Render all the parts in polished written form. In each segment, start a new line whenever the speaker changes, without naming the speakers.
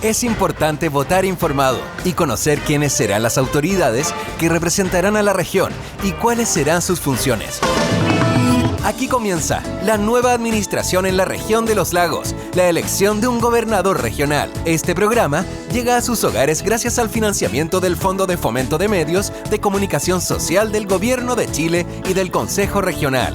Es importante votar informado y conocer quiénes serán las autoridades que representarán a la región y cuáles serán sus funciones. Aquí comienza la nueva administración en la región de Los Lagos, la elección de un gobernador regional. Este programa llega a sus hogares gracias al financiamiento del Fondo de Fomento de Medios de Comunicación Social del Gobierno de Chile y del Consejo Regional.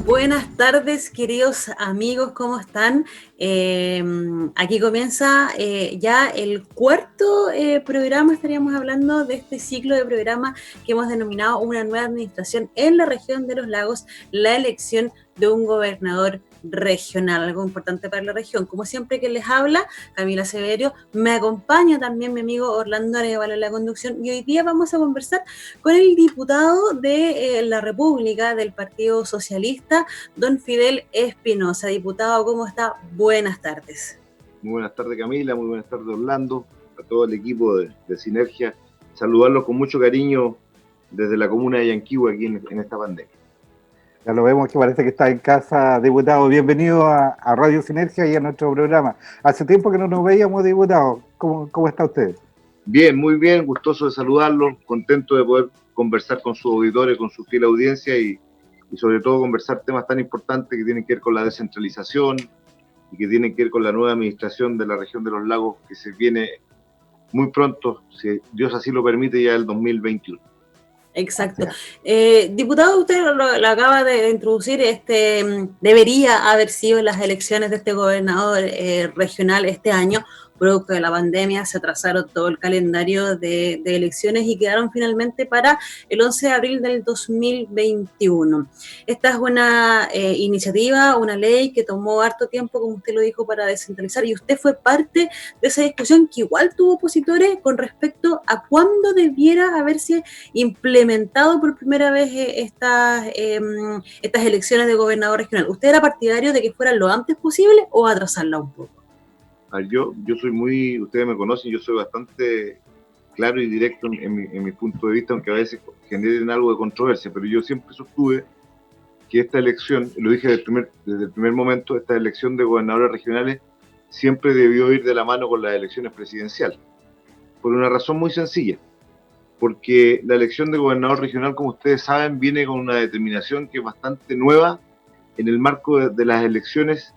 Buenas tardes, queridos amigos, ¿cómo están? Aquí comienza ya el cuarto programa. Estaríamos hablando de este ciclo de programa que hemos denominado una nueva administración en la región de Los Lagos, la elección de un gobernador regional, algo importante para la región. Como siempre que les habla, Camila Severio, me acompaña también mi amigo Orlando Arevalo en la conducción, y hoy día vamos a conversar con el diputado de la República del Partido Socialista, don Fidel Espinosa. Diputado, ¿cómo está? Buenas tardes.
Muy buenas tardes, Camila, muy buenas tardes, Orlando, a todo el equipo de Sinergia. Saludarlos con mucho cariño desde la comuna de Yanquihue aquí en esta pandemia.
Ya lo vemos que parece que está en casa, diputado. Bienvenido a Radio Sinergia y a nuestro programa. Hace tiempo que no nos veíamos, diputado. ¿Cómo está usted?
Bien, muy bien, gustoso de saludarlo, contento de poder conversar con sus auditores, con su fiel audiencia y sobre todo conversar temas tan importantes que tienen que ver con la descentralización y que tienen que ver con la nueva administración de la región de Los Lagos que se viene muy pronto, si Dios así lo permite, ya el 2021.
Exacto. Diputado, usted lo acaba de introducir, debería haber sido las elecciones de este gobernador regional este año. Producto de la pandemia se atrasaron todo el calendario de elecciones y quedaron finalmente para el 11 de abril del 2021. Esta es una iniciativa, una ley que tomó harto tiempo, como usted lo dijo, para descentralizar, y usted fue parte de esa discusión que igual tuvo opositores con respecto a cuándo debiera haberse implementado por primera vez estas elecciones de gobernador regional. ¿Usted era partidario de que fueran lo antes posible o atrasarla un poco?
Yo soy ustedes me conocen, yo soy bastante claro y directo en mi punto de vista, aunque a veces generen algo de controversia, pero yo siempre sostuve que esta elección, lo dije desde el primer momento, esta elección de gobernadores regionales siempre debió ir de la mano con las elecciones presidenciales, por una razón muy sencilla, porque la elección de gobernador regional, como ustedes saben, viene con una determinación que es bastante nueva en el marco de las elecciones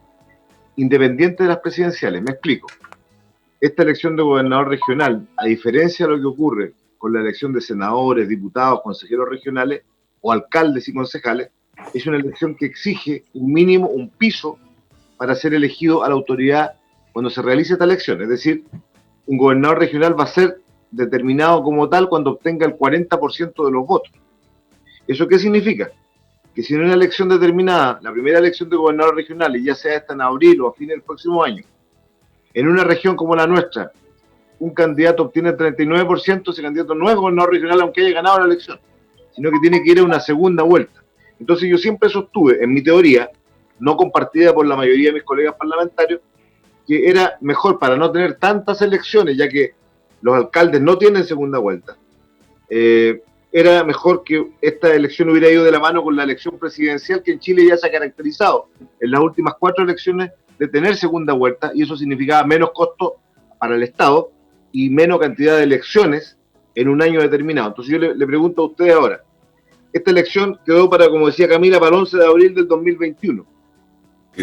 independiente de las presidenciales. Me explico. Esta elección de gobernador regional, a diferencia de lo que ocurre con la elección de senadores, diputados, consejeros regionales o alcaldes y concejales, es una elección que exige un mínimo, un piso para ser elegido a la autoridad cuando se realice esta elección. Es decir, un gobernador regional va a ser determinado como tal cuando obtenga el 40% de los votos. ¿Eso qué significa? Que si en una elección determinada, la primera elección de gobernador regional, y ya sea esta en abril o a fines del próximo año, en una región como la nuestra, un candidato obtiene el 39%, ese candidato no es gobernador regional aunque haya ganado la elección, sino que tiene que ir a una segunda vuelta. Entonces yo siempre sostuve, en mi teoría, no compartida por la mayoría de mis colegas parlamentarios, que era mejor para no tener tantas elecciones, ya que los alcaldes no tienen segunda vuelta, era mejor que esta elección hubiera ido de la mano con la elección presidencial, que en Chile ya se ha caracterizado en las últimas 4 elecciones de tener segunda vuelta, y eso significaba menos costo para el Estado y menos cantidad de elecciones en un año determinado. Entonces yo le pregunto a ustedes ahora, esta elección quedó para, como decía Camila, para el 11 de abril del 2021.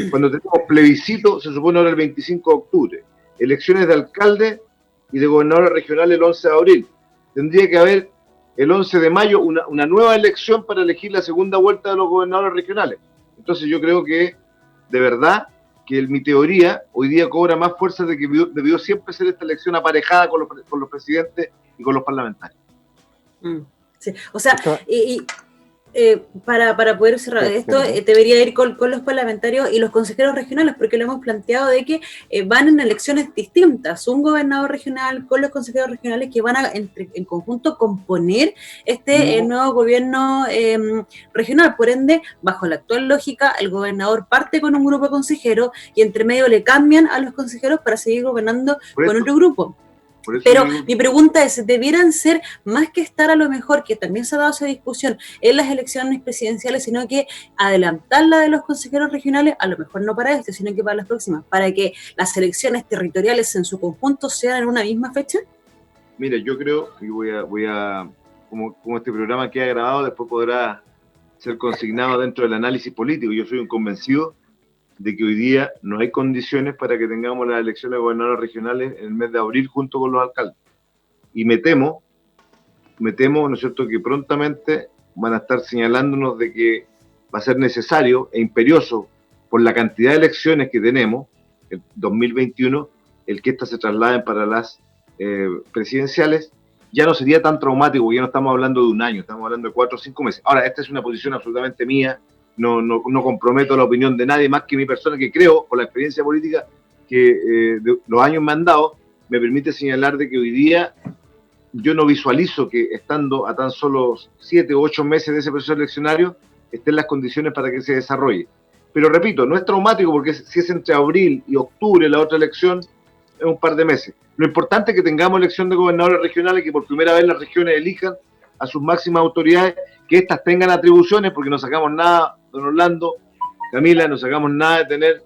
Cuando tenemos plebiscito, se supone ahora el 25 de octubre. Elecciones de alcalde y de gobernadores regionales el 11 de abril. Tendría que haber el 11 de mayo una nueva elección para elegir la segunda vuelta de los gobernadores regionales. Entonces yo creo que, de verdad, que mi teoría hoy día cobra más fuerza de que debió siempre ser esta elección aparejada con los presidentes y con los parlamentarios.
Sí. O sea, para poder cerrar esto, debería ir con los parlamentarios y los consejeros regionales, porque lo hemos planteado de que van en elecciones distintas, un gobernador regional con los consejeros regionales que van a en conjunto componer nuevo gobierno regional. Por ende, bajo la actual lógica, el gobernador parte con un grupo de consejeros y entre medio le cambian a los consejeros para seguir gobernando con otro grupo.
Por eso
Pero
digo,
mi pregunta es, ¿debieran ser más que estar a lo mejor, que también se ha dado esa discusión en las elecciones presidenciales, sino que adelantar la de los consejeros regionales, a lo mejor no para esto, sino que para las próximas, para que las elecciones territoriales en su conjunto sean en una misma fecha?
mira, yo creo, y como este programa queda grabado, después podrá ser consignado dentro del análisis político. Yo soy un convencido de que hoy día no hay condiciones para que tengamos las elecciones de gobernadores regionales en el mes de abril junto con los alcaldes. Y me temo, ¿no es cierto?, que prontamente van a estar señalándonos de que va a ser necesario e imperioso, por la cantidad de elecciones que tenemos, el 2021, el que éstas se trasladen para las presidenciales. Ya no sería tan traumático, ya no estamos hablando de un año, estamos hablando de 4 o 5 meses. Ahora, esta es una posición absolutamente mía, no comprometo la opinión de nadie más que mi persona, que creo, por la experiencia política que los años me han dado, me permite señalar de que hoy día yo no visualizo que estando a tan solo 7 u 8 meses de ese proceso eleccionario estén las condiciones para que se desarrolle. Pero repito, no es traumático porque si es entre abril y octubre la otra elección, es un par de meses. Lo importante es que tengamos elección de gobernadores regionales, que por primera vez las regiones elijan a sus máximas autoridades, que éstas tengan atribuciones, porque no sacamos nada, don Orlando, Camila, no sacamos nada de tener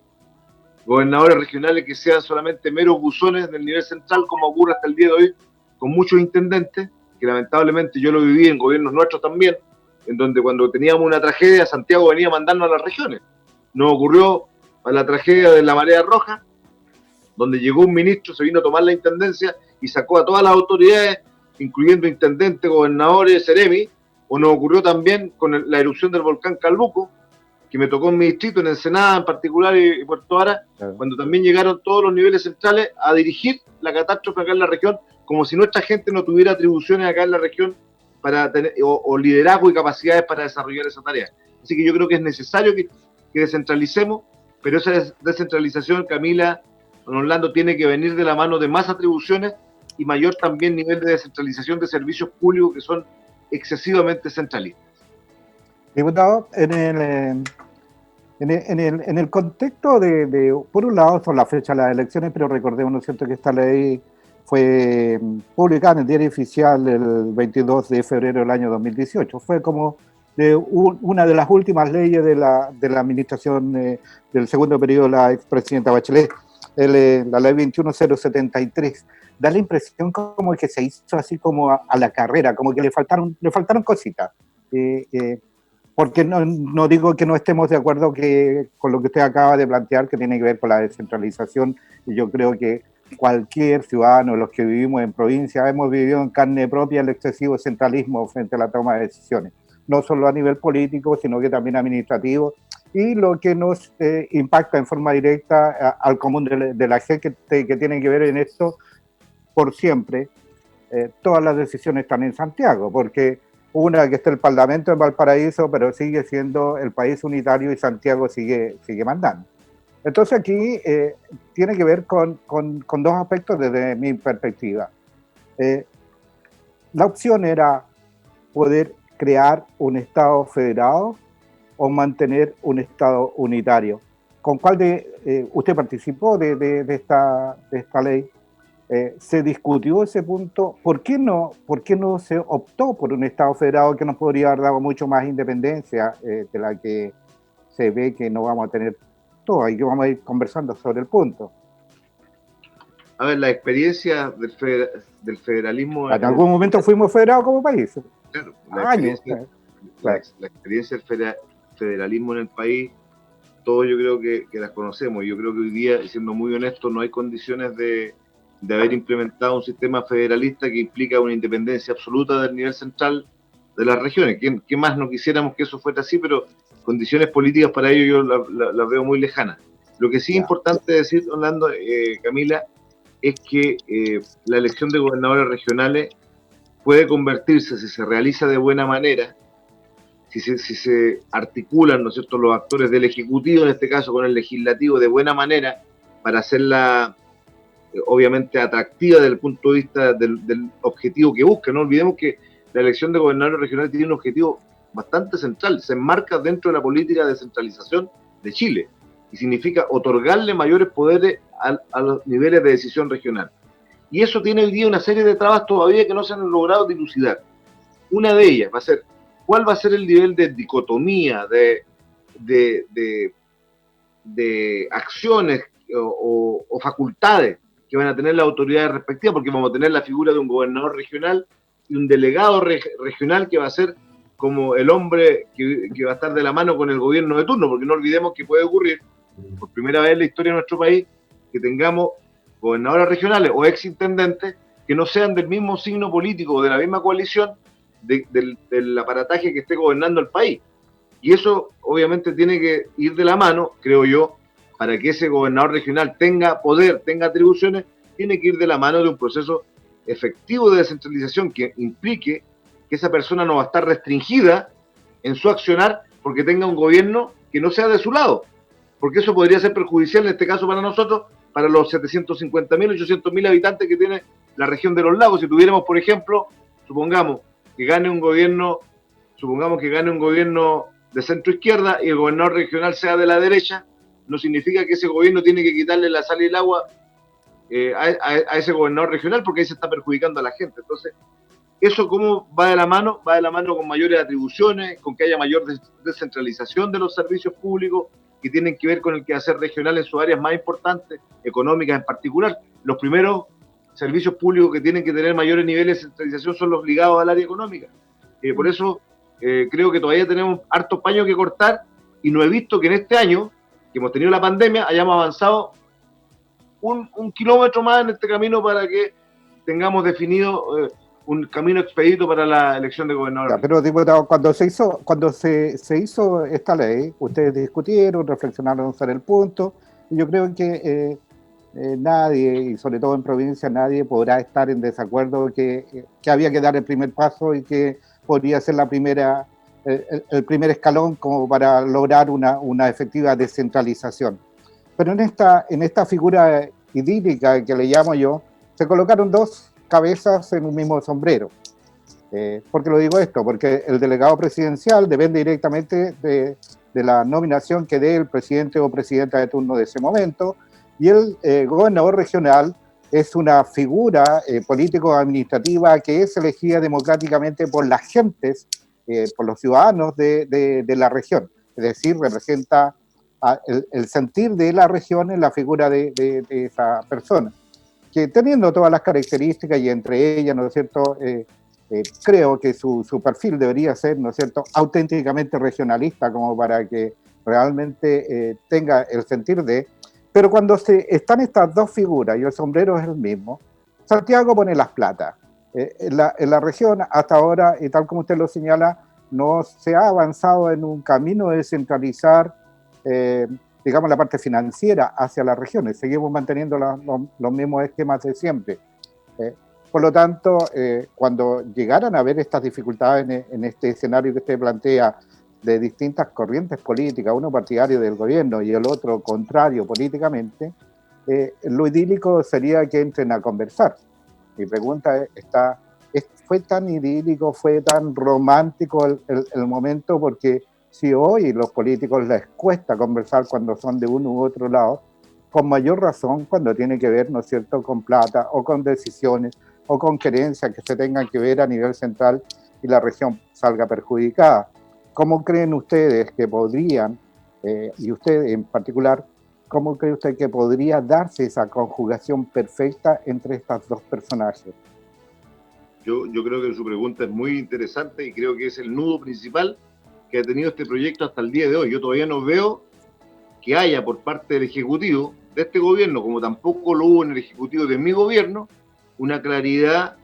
gobernadores regionales que sean solamente meros buzones del nivel central, como ocurre hasta el día de hoy con muchos intendentes, que lamentablemente yo lo viví en gobiernos nuestros también, en donde cuando teníamos una tragedia, Santiago venía mandando a las regiones. Nos ocurrió a la tragedia de la Marea Roja, donde llegó un ministro, se vino a tomar la intendencia y sacó a todas las autoridades, incluyendo intendentes, gobernadores, seremi, o nos ocurrió también con la erupción del volcán Calbuco, que me tocó en mi distrito, en Ensenada en particular y Puerto Ara, cuando también llegaron todos los niveles centrales a dirigir la catástrofe acá en la región, como si nuestra gente no tuviera atribuciones acá en la región para tener, o liderazgo y capacidades para desarrollar esa tarea. Así que yo creo que es necesario que descentralicemos, pero esa descentralización, Camila, don Orlando, tiene que venir de la mano de más atribuciones y mayor también nivel de descentralización de servicios públicos que son excesivamente centralistas.
Diputado, en el contexto por un lado, son las fechas de las elecciones, pero recordemos, ¿no es cierto?, que esta ley fue publicada en el Diario Oficial el 22 de febrero del año 2018. Fue como una de las últimas leyes de la administración del segundo periodo de la expresidenta Bachelet, la ley 21073. Da la impresión como que se hizo así como a la carrera, como que le faltaron cositas. Porque no digo que no estemos de acuerdo con lo que usted acaba de plantear, que tiene que ver con la descentralización, y yo creo que cualquier ciudadano, los que vivimos en provincia, hemos vivido en carne propia el excesivo centralismo frente a la toma de decisiones, no solo a nivel político, sino que también administrativo, y lo que nos impacta en forma directa al común de la gente que tiene que ver en esto por siempre. Todas las decisiones están en Santiago, porque una, que está el Parlamento en Valparaíso, pero sigue siendo el país unitario y Santiago sigue mandando. Entonces aquí tiene que ver con dos aspectos desde mi perspectiva. La opción era poder crear un Estado federado o mantener un Estado unitario. ¿Con cuál usted participó de esta ley? Se discutió ese punto. ¿Por qué no se optó por un Estado federado que nos podría haber dado mucho más independencia de la que se ve que no vamos a tener toda, y que vamos a ir conversando sobre el punto?
A ver, la experiencia del federalismo...
En algún momento fuimos federados como país.
Claro, la experiencia del federalismo en el país, todos yo creo que las conocemos. Yo creo que hoy día, siendo muy honesto, no hay condiciones de haber implementado un sistema federalista que implica una independencia absoluta del nivel central de las regiones. ¿Qué más no quisiéramos que eso fuera así? Pero condiciones políticas para ello yo las veo muy lejanas. Lo que sí es importante decir, Orlando, Camila, es que la elección de gobernadores regionales puede convertirse, si se realiza de buena manera, si se articulan, ¿no es cierto?, los actores del Ejecutivo, en este caso con el Legislativo, de buena manera, para hacerla obviamente atractiva desde el punto de vista del objetivo que busca. No olvidemos que la elección de gobernadores regionales tiene un objetivo bastante central, se enmarca dentro de la política de descentralización de Chile y significa otorgarle mayores poderes a los niveles de decisión regional. Y eso tiene hoy día una serie de trabas todavía que no se han logrado dilucidar. Una de ellas va a ser, ¿cuál va a ser el nivel de dicotomía, de acciones o facultades que van a tener las autoridades respectivas? Porque vamos a tener la figura de un gobernador regional y un delegado regional que va a ser como el hombre que va a estar de la mano con el gobierno de turno, porque no olvidemos que puede ocurrir, por primera vez en la historia de nuestro país, que tengamos gobernadores regionales o exintendentes que no sean del mismo signo político o de la misma coalición del aparataje que esté gobernando el país. Y eso obviamente tiene que ir de la mano, creo yo, para que ese gobernador regional tenga poder, tenga atribuciones, tiene que ir de la mano de un proceso efectivo de descentralización que implique que esa persona no va a estar restringida en su accionar porque tenga un gobierno que no sea de su lado, porque eso podría ser perjudicial en este caso para nosotros, para los 750.000, 800.000 habitantes que tiene la región de los lagos. Si tuviéramos, por ejemplo, supongamos que gane un gobierno de centro izquierda y el gobernador regional sea de la derecha, no significa que ese gobierno tiene que quitarle la sal y el agua a ese gobernador regional, porque ahí se está perjudicando a la gente. Entonces, ¿eso cómo va de la mano? Va de la mano con mayores atribuciones, con que haya mayor descentralización de los servicios públicos que tienen que ver con el quehacer regional en sus áreas más importantes, económicas en particular. Los primeros servicios públicos que tienen que tener mayores niveles de centralización son los ligados al área económica. Por eso creo que todavía tenemos hartos paños que cortar y no he visto que en este año, que hemos tenido la pandemia, hayamos avanzado un kilómetro más en este camino para que tengamos definido un camino expedito para la elección de gobernador.
Pero, diputado, cuando se hizo esta ley, ustedes discutieron, reflexionaron sobre el punto, y yo creo que nadie, y sobre todo en provincia, nadie podrá estar en desacuerdo que había que dar el primer paso y que podría ser el primer escalón como para lograr una efectiva descentralización. Pero en esta figura idílica que le llamo yo, se colocaron dos cabezas en un mismo sombrero. ¿Por qué lo digo esto? Porque el delegado presidencial depende directamente de la nominación que dé el presidente o presidenta de turno de ese momento, y el gobernador regional es una figura político-administrativa que es elegida democráticamente por las gentes, por los ciudadanos de la región. Es decir, representa el sentir de la región en la figura de esa persona, que teniendo todas las características y entre ellas, ¿no es cierto?, creo que su perfil debería ser, ¿no es cierto?, auténticamente regionalista, como para que realmente tenga el sentir de... Pero cuando están estas dos figuras y el sombrero es el mismo, Santiago pone las platas. En la región hasta ahora, y tal como usted lo señala, no se ha avanzado en un camino de descentralizar, digamos, la parte financiera hacia las regiones. Seguimos manteniendo los mismos esquemas de siempre. Por lo tanto, cuando llegaran a haber estas dificultades en este escenario que usted plantea, de distintas corrientes políticas, uno partidario del gobierno y el otro contrario políticamente, lo idílico sería que entren a conversar. Mi pregunta ¿fue tan idílico, fue tan romántico el momento? Porque si hoy los políticos les cuesta conversar cuando son de uno u otro lado, con mayor razón cuando tiene que ver, ¿no es cierto?, con plata o con decisiones o con querencias que se tengan que ver a nivel central y la región salga perjudicada. ¿Cómo creen ustedes que podrían, y usted en particular, cómo cree usted que podría darse esa conjugación perfecta entre estos dos personajes?
Yo creo que su pregunta es muy interesante y creo que es el nudo principal que ha tenido este proyecto hasta el día de hoy. Yo todavía no veo que haya por parte del Ejecutivo de este gobierno, como tampoco lo hubo en el Ejecutivo de mi gobierno, una claridad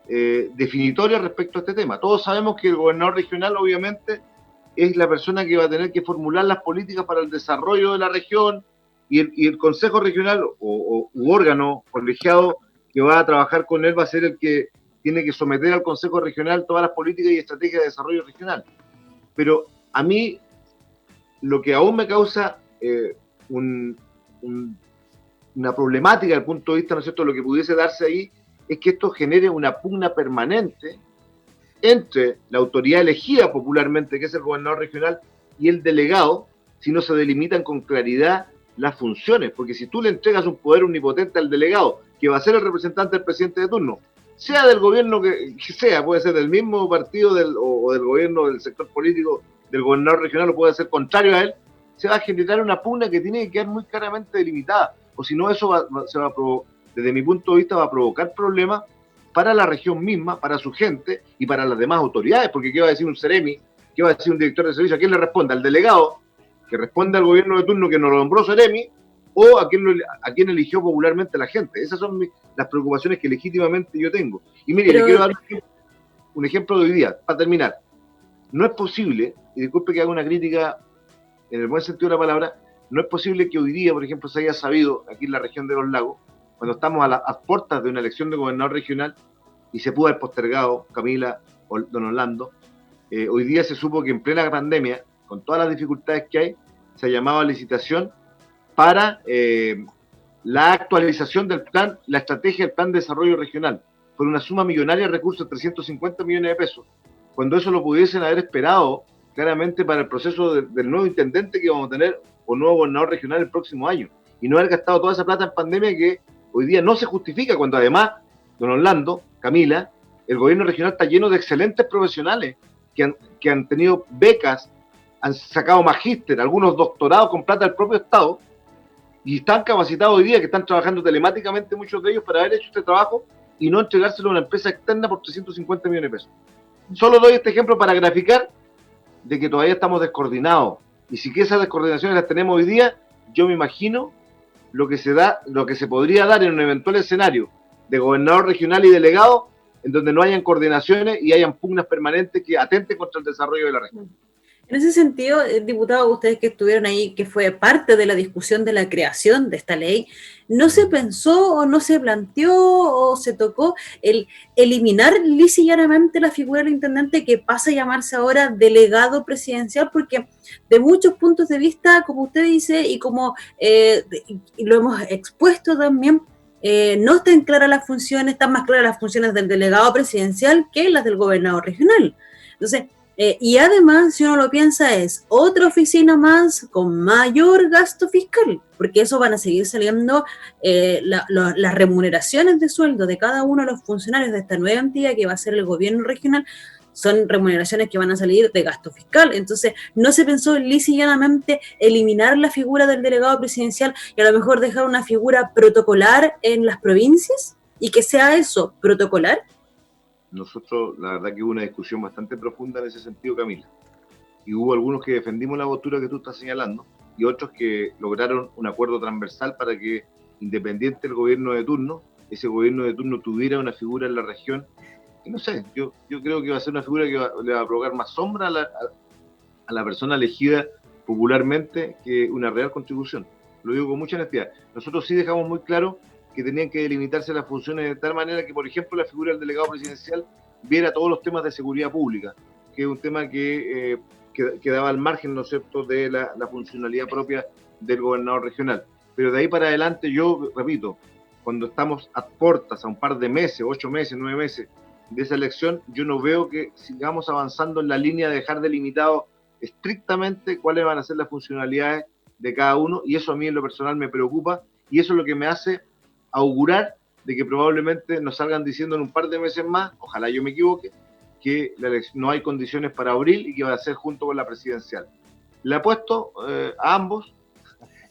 definitoria respecto a este tema. Todos sabemos que el gobernador regional obviamente es la persona que va a tener que formular las políticas para el desarrollo de la región y el Consejo Regional u órgano colegiado que va a trabajar con él va a ser el que tiene que someter al Consejo Regional todas las políticas y estrategias de desarrollo regional. Pero a mí lo que aún me causa una problemática desde el punto de vista, ¿no es cierto?, de lo que pudiese darse ahí, es que esto genere una pugna permanente entre la autoridad elegida popularmente, que es el gobernador regional, y el delegado, si no se delimitan con claridad las funciones. Porque si tú le entregas un poder omnipotente al delegado, que va a ser el representante del presidente de turno, sea del gobierno que sea, puede ser del mismo partido o del gobierno del sector político del gobernador regional, o puede ser contrario a él, se va a generar una pugna que tiene que quedar muy claramente delimitada, o si no eso desde mi punto de vista va a provocar problemas para la región misma, para su gente y para las demás autoridades, porque ¿qué va a decir un Seremi? ¿Qué va a decir un director de servicio? ¿A quién le responde? ¿Al delegado que responde al gobierno de turno que nos lo nombró Seremi? ¿O a quién eligió popularmente la gente? Esas son las preocupaciones que legítimamente yo tengo. Y mire, le quiero dar un ejemplo de hoy día, para terminar. No es posible, y disculpe que haga una crítica en el buen sentido de la palabra, no es posible que hoy día, por ejemplo, se haya sabido aquí en la región de los lagos, cuando estamos a las puertas de una elección de gobernador regional y se pudo haber postergado, Camila o don Orlando, hoy día se supo que en plena pandemia, con todas las dificultades que hay, se ha llamado a licitación para la actualización del plan, la estrategia del plan de desarrollo regional, por una suma millonaria de recursos de 350 millones de pesos, cuando eso lo pudiesen haber esperado claramente para el proceso del nuevo intendente que vamos a tener o nuevo gobernador regional el próximo año, y no haber gastado toda esa plata en pandemia que hoy día no se justifica, cuando además, don Orlando, Camila, el gobierno regional está lleno de excelentes profesionales que han tenido becas, han sacado magíster, algunos doctorados con plata del propio Estado, y están capacitados hoy día, que están trabajando telemáticamente muchos de ellos para haber hecho este trabajo y no entregárselo a una empresa externa por 350 millones de pesos. Solo doy este ejemplo para graficar de que todavía estamos descoordinados, y si que esas descoordinaciones las tenemos hoy día, yo me imagino lo que se podría dar en un eventual escenario de gobernador regional y delegado, en donde no hayan coordinaciones y hayan pugnas permanentes que atenten contra el desarrollo de la región.
En ese sentido, diputado, ustedes que estuvieron ahí, que fue parte de la discusión de la creación de esta ley, ¿no se pensó o no se planteó o se tocó el eliminar lisa y llanamente la figura del intendente, que pasa a llamarse ahora delegado presidencial? Porque de muchos puntos de vista, como usted dice y como lo hemos expuesto también, no están claras las funciones, están más claras las funciones del delegado presidencial que las del gobernador regional. Entonces, y además, si uno lo piensa, es otra oficina más con mayor gasto fiscal, porque eso van a seguir saliendo las remuneraciones de sueldo de cada uno de los funcionarios de esta nueva entidad que va a ser el gobierno regional. Son remuneraciones que van a salir de gasto fiscal. Entonces, no se pensó lisa y llanamente eliminar la figura del delegado presidencial y a lo mejor dejar una figura protocolar en las provincias, y que sea eso, protocolar.
Nosotros, la verdad que hubo una discusión bastante profunda en ese sentido, Camila. Y hubo algunos que defendimos la postura que tú estás señalando y otros que lograron un acuerdo transversal para que, independiente del gobierno de turno, ese gobierno de turno tuviera una figura en la región. Y no sé, yo creo que va a ser una figura que le va a provocar más sombra a la persona elegida popularmente que una real contribución. Lo digo con mucha honestidad. Nosotros sí dejamos muy claro que tenían que delimitarse las funciones de tal manera que, por ejemplo, la figura del delegado presidencial viera todos los temas de seguridad pública, que es un tema que quedaba al margen, ¿no es cierto?, de la funcionalidad propia del gobernador regional. Pero de ahí para adelante, yo repito, cuando estamos a puertas, a un par de meses, 8 meses, 9 meses de esa elección, yo no veo que sigamos avanzando en la línea de dejar delimitado estrictamente cuáles van a ser las funcionalidades de cada uno, y eso a mí en lo personal me preocupa, y eso es lo que me hace augurar de que probablemente nos salgan diciendo en un par de meses más, ojalá yo me equivoque, que no hay condiciones para abril y que va a ser junto con la presidencial. Le apuesto a ambos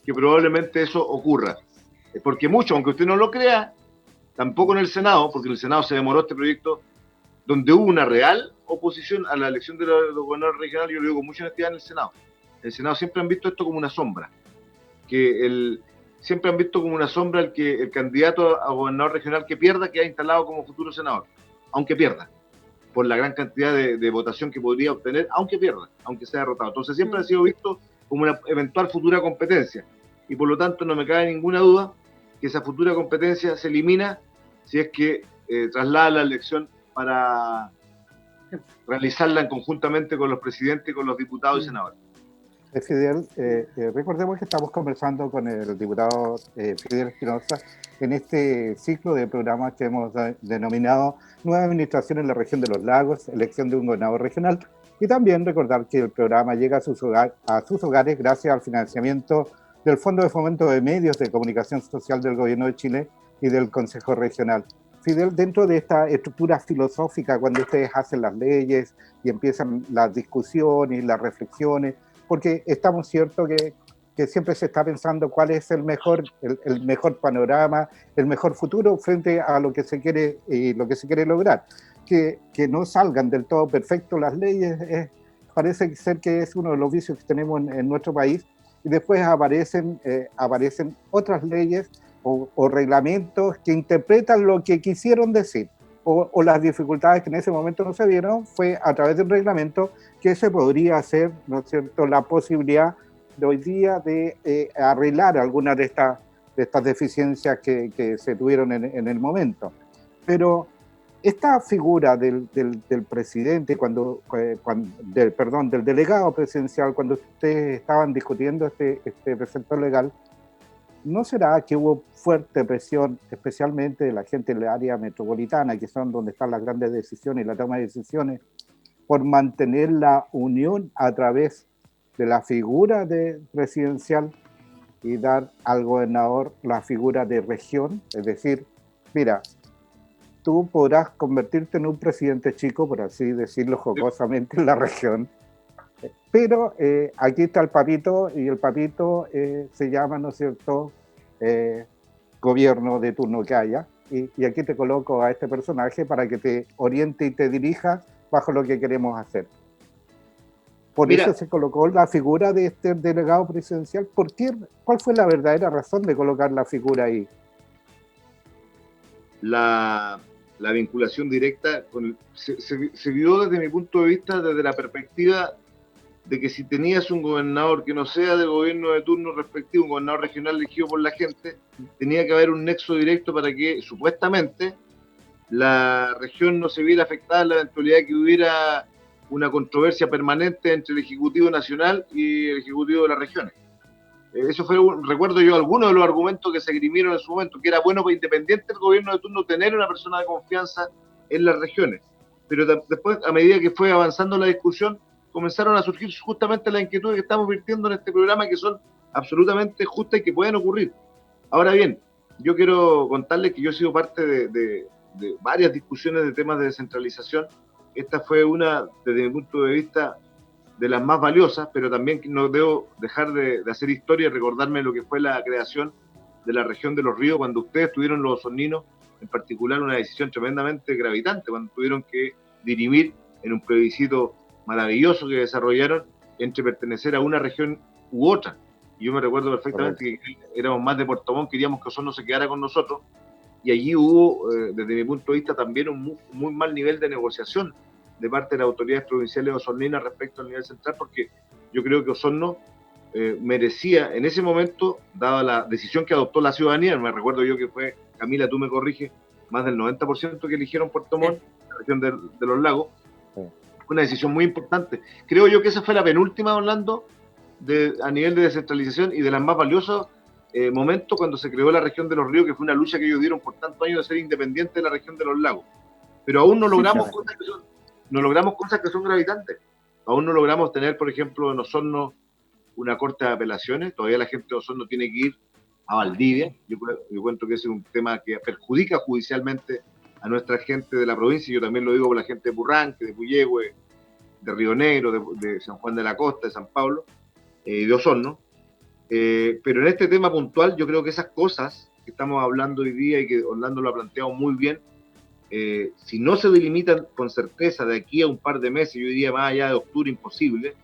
que probablemente eso ocurra, porque mucho, aunque usted no lo crea, tampoco en el Senado, porque en el Senado se demoró este proyecto, donde hubo una real oposición a la elección de los gobernadores regionales, yo lo digo con mucha honestidad, en el Senado. En el Senado siempre han visto esto como una sombra, siempre han visto como una sombra el candidato a gobernador regional que pierda, que ha instalado como futuro senador, aunque pierda, por la gran cantidad de votación que podría obtener, aunque pierda, aunque sea derrotado. Entonces siempre ha sido visto como una eventual futura competencia, y por lo tanto no me cabe ninguna duda que esa futura competencia se elimina si es que traslada la elección para realizarla conjuntamente con los presidentes, con los diputados y senadores.
Fidel, recordemos que estamos conversando con el diputado Fidel Espinosa en este ciclo de programas que hemos denominado Nueva Administración en la Región de los Lagos, elección de un gobernador regional, y también recordar que el programa llega a sus hogares gracias al financiamiento del Fondo de Fomento de Medios de Comunicación Social del Gobierno de Chile, y del Consejo Regional. Fidel, dentro de esta estructura filosófica, cuando ustedes hacen las leyes y empiezan las discusiones, las reflexiones, porque estamos ciertos que siempre se está pensando cuál es el mejor panorama, el mejor futuro frente a lo que se quiere lograr. Que no salgan del todo perfectos las leyes, parece ser que es uno de los vicios que tenemos en nuestro país, y después aparecen otras leyes o reglamentos que interpretan lo que quisieron decir, o las dificultades que en ese momento no se vieron, fue a través de un reglamento que se podría hacer, ¿no es cierto?, la posibilidad de hoy día de arreglar algunas de estas deficiencias que se tuvieron en el momento. Pero esta figura del presidente, del delegado presidencial, cuando ustedes estaban discutiendo este precepto legal, ¿no será que hubo fuerte presión, especialmente de la gente del área metropolitana, que son donde están las grandes decisiones y la toma de decisiones, por mantener la unión a través de la figura presidencial y dar al gobernador la figura de región? Es decir, mira, tú podrás convertirte en un presidente chico, por así decirlo jocosamente, en la región, pero aquí está el papito, y el papito se llama, ¿no es cierto?, gobierno de turno que haya, y aquí te coloco a este personaje para que te oriente y te dirija bajo lo que queremos hacer. Por eso se colocó la figura de este delegado presidencial. ¿Por qué? ¿Cuál fue la verdadera razón de colocar la figura ahí?
La vinculación directa se vio desde mi punto de vista, desde la perspectiva de que si tenías un gobernador que no sea del gobierno de turno respectivo, un gobernador regional elegido por la gente, tenía que haber un nexo directo para que supuestamente la región no se viera afectada en la eventualidad de que hubiera una controversia permanente entre el Ejecutivo Nacional y el Ejecutivo de las regiones. Eso fue, recuerdo yo, algunos de los argumentos que se esgrimieron en su momento, que era bueno para independiente del gobierno de turno tener una persona de confianza en las regiones. Pero después, a medida que fue avanzando la discusión, comenzaron a surgir justamente las inquietudes que estamos virtiendo en este programa, que son absolutamente justas y que pueden ocurrir. Ahora bien, yo quiero contarles que yo he sido parte de varias discusiones de temas de descentralización. Esta fue una, desde mi punto de vista, de las más valiosas, pero también no debo dejar de hacer historia y recordarme lo que fue la creación de la región de los ríos, cuando ustedes tuvieron, los osorninos, en particular, una decisión tremendamente gravitante, cuando tuvieron que dirimir en un plebiscito maravilloso que desarrollaron entre pertenecer a una región u otra. Y yo me recuerdo perfectamente que éramos más de Puerto Montt, queríamos que Osorno se quedara con nosotros, y allí hubo, desde mi punto de vista, también un muy mal nivel de negociación de parte de las autoridades provinciales osorninas respecto al nivel central, porque yo creo que Osorno merecía, en ese momento, dada la decisión que adoptó la ciudadanía, me recuerdo yo que fue, Camila, tú me corriges, más del 90% que eligieron Puerto Montt, la región de los lagos, una decisión muy importante. Creo yo que esa fue la penúltima, Orlando, a nivel de descentralización, y de las más valiosas momentos cuando se creó la región de los ríos, que fue una lucha que ellos dieron por tantos años de ser independientes de la región de los lagos. Pero aún no logramos cosas que son gravitantes. Aún no logramos tener, por ejemplo, en Osorno una corte de apelaciones. Todavía la gente de Osorno tiene que ir a Valdivia. Yo cuento que ese es un tema que perjudica judicialmente a nuestra gente de la provincia. Yo también lo digo por la gente de Purranque, de Puyehue, de Río Negro, de San Juan de la Costa, de San Pablo, de Osorno. Pero en este tema puntual, yo creo que esas cosas que estamos hablando hoy día y que Orlando lo ha planteado muy bien, si no se delimitan con certeza de aquí a un par de meses, yo diría más allá de octubre, imposible,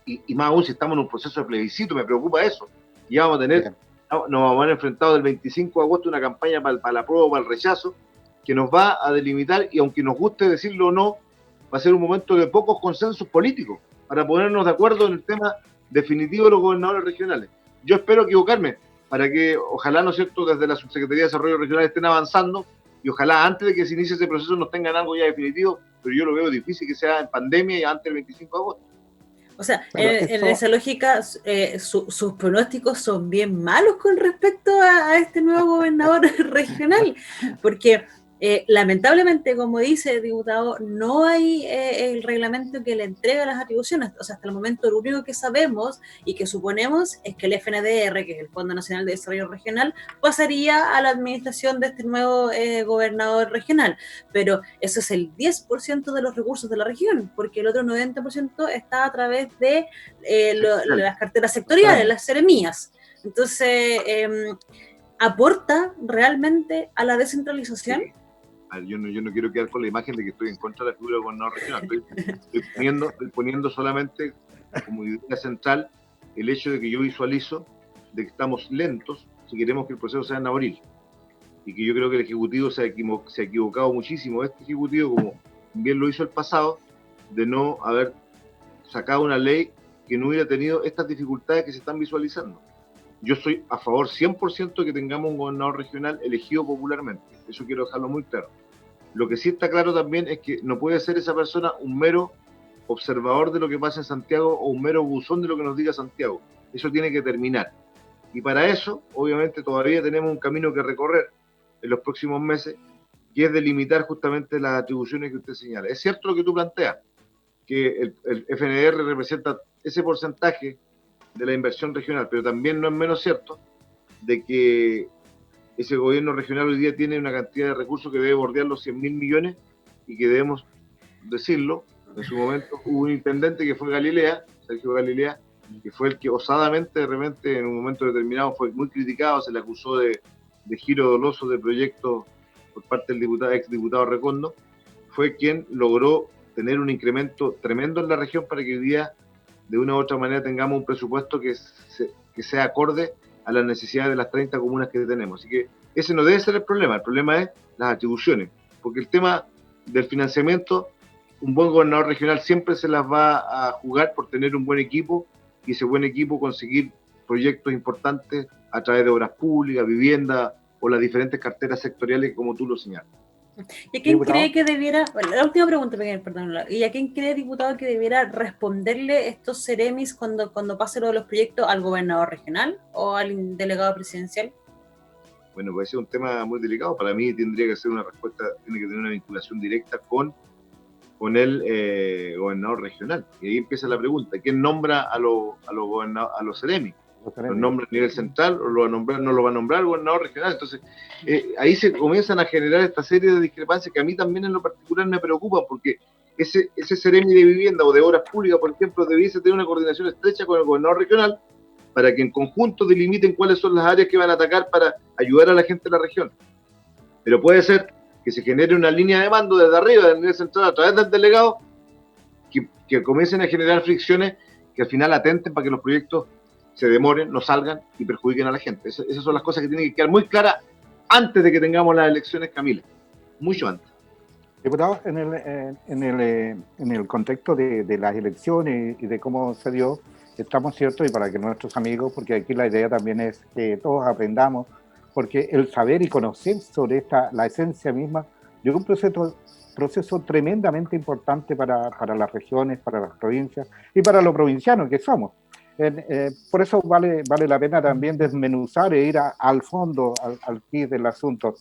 y más aún si estamos en un proceso de plebiscito, me preocupa eso. Ya vamos a tener, nos vamos a haber enfrentado el 25 de agosto una campaña para la prueba o para el rechazo, que nos va a delimitar, y aunque nos guste decirlo o no, va a ser un momento de pocos consensos políticos para ponernos de acuerdo en el tema definitivo de los gobernadores regionales. Yo espero equivocarme, para que ojalá, ¿no es cierto?, desde la Subsecretaría de Desarrollo Regional estén avanzando, y ojalá antes de que se inicie ese proceso nos tengan algo ya definitivo, pero yo lo veo difícil que sea en pandemia y antes del 25 de agosto.
O sea, en esa lógica, sus pronósticos son bien malos con respecto a este nuevo gobernador regional, porque Lamentablemente, como dice el diputado, no hay el reglamento que le entrega las atribuciones. O sea, hasta el momento lo único que sabemos y que suponemos es que el FNDR, que es el Fondo Nacional de Desarrollo Regional, pasaría a la administración de este nuevo gobernador regional. Pero eso es el 10% de los recursos de la región, porque el otro 90% está a través de las carteras sectoriales, las seremías. Entonces, ¿aporta realmente a la descentralización?
Sí. Yo no quiero quedar con la imagen de que estoy en contra de la figura del gobernador regional. Estoy poniendo solamente como idea central el hecho de que yo visualizo de que estamos lentos si queremos que el proceso sea en abril. Y que yo creo que el Ejecutivo se ha equivocado muchísimo, este Ejecutivo, como bien lo hizo el pasado, de no haber sacado una ley que no hubiera tenido estas dificultades que se están visualizando. Yo estoy a favor 100% de que tengamos un gobernador regional elegido popularmente. Eso quiero dejarlo muy claro. Lo que sí está claro también es que no puede ser esa persona un mero observador de lo que pasa en Santiago o un mero buzón de lo que nos diga Santiago. Eso tiene que terminar. Y para eso, obviamente, todavía tenemos un camino que recorrer en los próximos meses, que es delimitar justamente las atribuciones que usted señala. Es cierto lo que tú planteas, que el FNDR representa ese porcentaje de la inversión regional, pero también no es menos cierto de que ese gobierno regional hoy día tiene una cantidad de recursos que debe bordear los 100.000 millones y que debemos decirlo, en su momento hubo un intendente que fue Galilea, Sergio Galilea, que fue el que osadamente de repente en un momento determinado fue muy criticado, se le acusó de giro doloso de proyectos por parte del exdiputado Recondo, fue quien logró tener un incremento tremendo en la región para que hoy día de una u otra manera tengamos un presupuesto que sea acorde a las necesidades de las 30 comunas que tenemos. Así que ese no debe ser el problema es las atribuciones, porque el tema del financiamiento, un buen gobernador regional siempre se las va a jugar por tener un buen equipo y ese buen equipo conseguir proyectos importantes a través de obras públicas, vivienda o las diferentes carteras sectoriales como tú lo señalas.
¿Y a quién cree que debiera, bueno, la última pregunta, perdón, ¿y a quién cree, diputado, que debiera responderle estos seremis cuando pase lo de los proyectos, al gobernador regional o al delegado presidencial?
Bueno, pues ese es un tema muy delicado. Para mí tendría que ser una respuesta, tiene que tener una vinculación directa con el gobernador regional. Y ahí empieza la pregunta, ¿quién nombra a los seremis? ¿Los nombra a nivel central o no lo va a nombrar el gobernador regional? Entonces, ahí se comienzan a generar esta serie de discrepancias que a mí también en lo particular me preocupan, porque ese seremi de vivienda o de obras públicas, por ejemplo, debiese tener una coordinación estrecha con el gobernador regional para que en conjunto delimiten cuáles son las áreas que van a atacar para ayudar a la gente de la región. Pero puede ser que se genere una línea de mando desde arriba, del nivel central, a través del delegado, que comiencen a generar fricciones que al final atenten para que los proyectos se demoren, no salgan y perjudiquen a la gente. Esas son las cosas que tienen que quedar muy claras antes de que tengamos las elecciones, Camila. Mucho antes.
Diputado, en el contexto de las elecciones y de cómo se dio, estamos ciertos, y para que nuestros amigos, porque aquí la idea también es que todos aprendamos, porque el saber y conocer sobre la esencia misma de un proceso tremendamente importante para las regiones, para las provincias y para los provincianos que somos. Por eso vale la pena también desmenuzar e ir al fondo, al kit del asunto.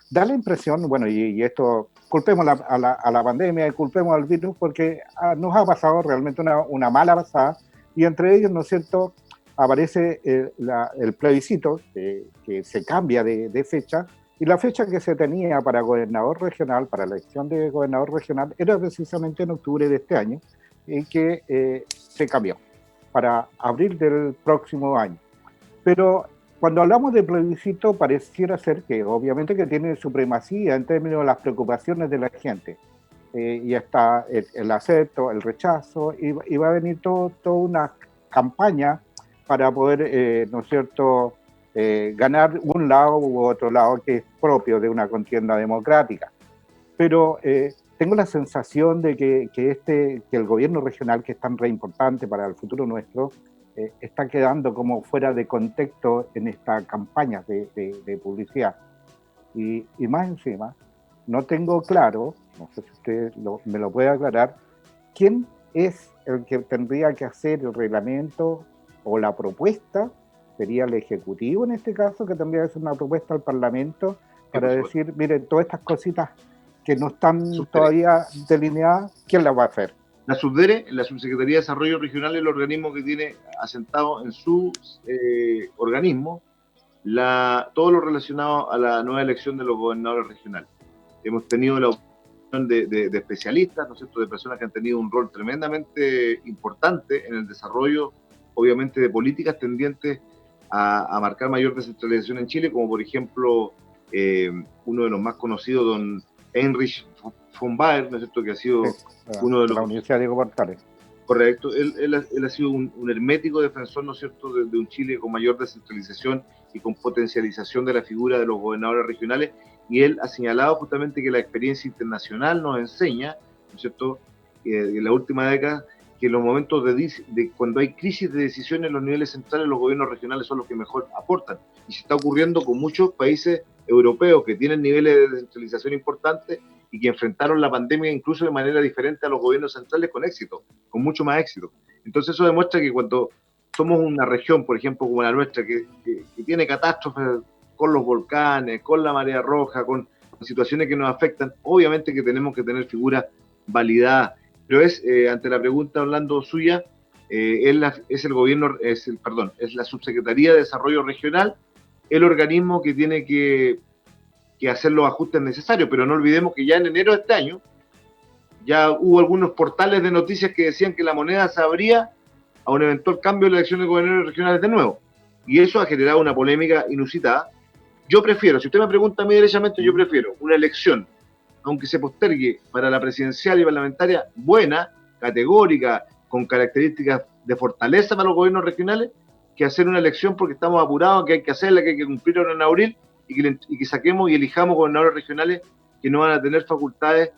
Da la impresión, bueno, y esto, culpemos a la pandemia y culpemos al virus porque nos ha pasado realmente una mala pasada, y entre ellos, ¿no es cierto?, aparece el plebiscito que se cambia de fecha, y la fecha que se tenía para gobernador regional, para la elección de gobernador regional, era precisamente en octubre de este año, y que se cambió para abril del próximo año. Pero cuando hablamos de plebiscito, pareciera ser que obviamente que tiene supremacía en términos de las preocupaciones de la gente. Y está el acepto, el rechazo, y va a venir toda una campaña para poder, ¿no es cierto?, ganar un lado u otro lado que es propio de una contienda democrática. Pero tengo la sensación de que el gobierno regional, que es tan re importante para el futuro nuestro, está quedando como fuera de contexto en esta campaña de publicidad. Y más encima, no tengo claro, no sé si usted me lo puede aclarar, quién es el que tendría que hacer el reglamento o la propuesta. Sería el Ejecutivo en este caso, que tendría que hacer una propuesta al Parlamento para decir, miren, todas estas cositas que no están
Subdere.
todavía delineadas, ¿quién las va a hacer?
La Subdere, la Subsecretaría de Desarrollo Regional, es el organismo que tiene asentado en su organismo todo lo relacionado a la nueva elección de los gobernadores regionales. Hemos tenido la opinión de especialistas, ¿no es cierto?, de personas que han tenido un rol tremendamente importante en el desarrollo, obviamente, de políticas tendientes a marcar mayor descentralización en Chile, como por ejemplo uno de los más conocidos, don Heinrich von Baer, ¿no es cierto?, que ha sido uno de los...
La Universidad Diego Portales.
Correcto, él ha sido un hermético defensor, ¿no es cierto?, de un Chile con mayor descentralización y con potencialización de la figura de los gobernadores regionales, y él ha señalado justamente que la experiencia internacional nos enseña, ¿no es cierto?, en la última década, que en los momentos de cuando hay crisis de decisiones en los niveles centrales, los gobiernos regionales son los que mejor aportan, y se está ocurriendo con muchos países europeos que tienen niveles de descentralización importantes y que enfrentaron la pandemia incluso de manera diferente a los gobiernos centrales con éxito, con mucho más éxito. Entonces eso demuestra que cuando somos una región, por ejemplo, como la nuestra, que tiene catástrofes con los volcanes, con la marea roja, con situaciones que nos afectan, obviamente que tenemos que tener figuras validadas. Pero ante la pregunta, Orlando, suya, es la Subsecretaría de Desarrollo Regional, el organismo que tiene que hacer los ajustes necesarios, pero no olvidemos que ya en enero de este año ya hubo algunos portales de noticias que decían que la moneda se abría a un eventual cambio de la elección de gobernadores regionales de nuevo, y eso ha generado una polémica inusitada. Yo prefiero, si usted me pregunta a mí derechamente, yo prefiero una elección, aunque se postergue, para la presidencial y parlamentaria buena, categórica, con características de fortaleza para los gobiernos regionales, que hacer una elección porque estamos apurados, que hay que hacerla, que hay que cumplir ahora en abril, y que saquemos y elijamos gobernadores regionales que no van a tener facultades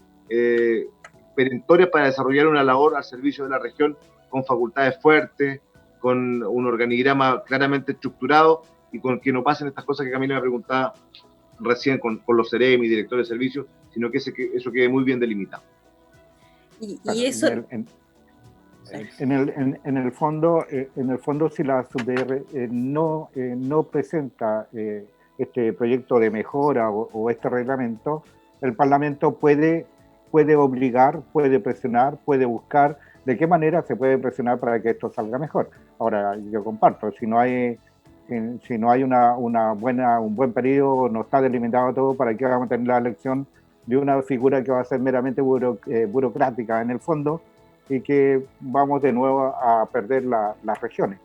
perentorias para desarrollar una labor al servicio de la región, con facultades fuertes, con un organigrama claramente estructurado, y con que no pasen estas cosas que Camila me preguntaba recién con los CEREMI, directores de servicios, sino que eso quede muy bien delimitado.
Y eso...
En el fondo, si la SUBDR no presenta este proyecto de mejora o este reglamento, el Parlamento puede obligar, puede presionar, puede buscar de qué manera se puede presionar para que esto salga mejor. Ahora, yo comparto, si no hay un buen periodo, no está delimitado todo, ¿para qué vamos a tener la elección de una figura que va a ser meramente burocrática en el fondo y que vamos de nuevo a perder las regiones?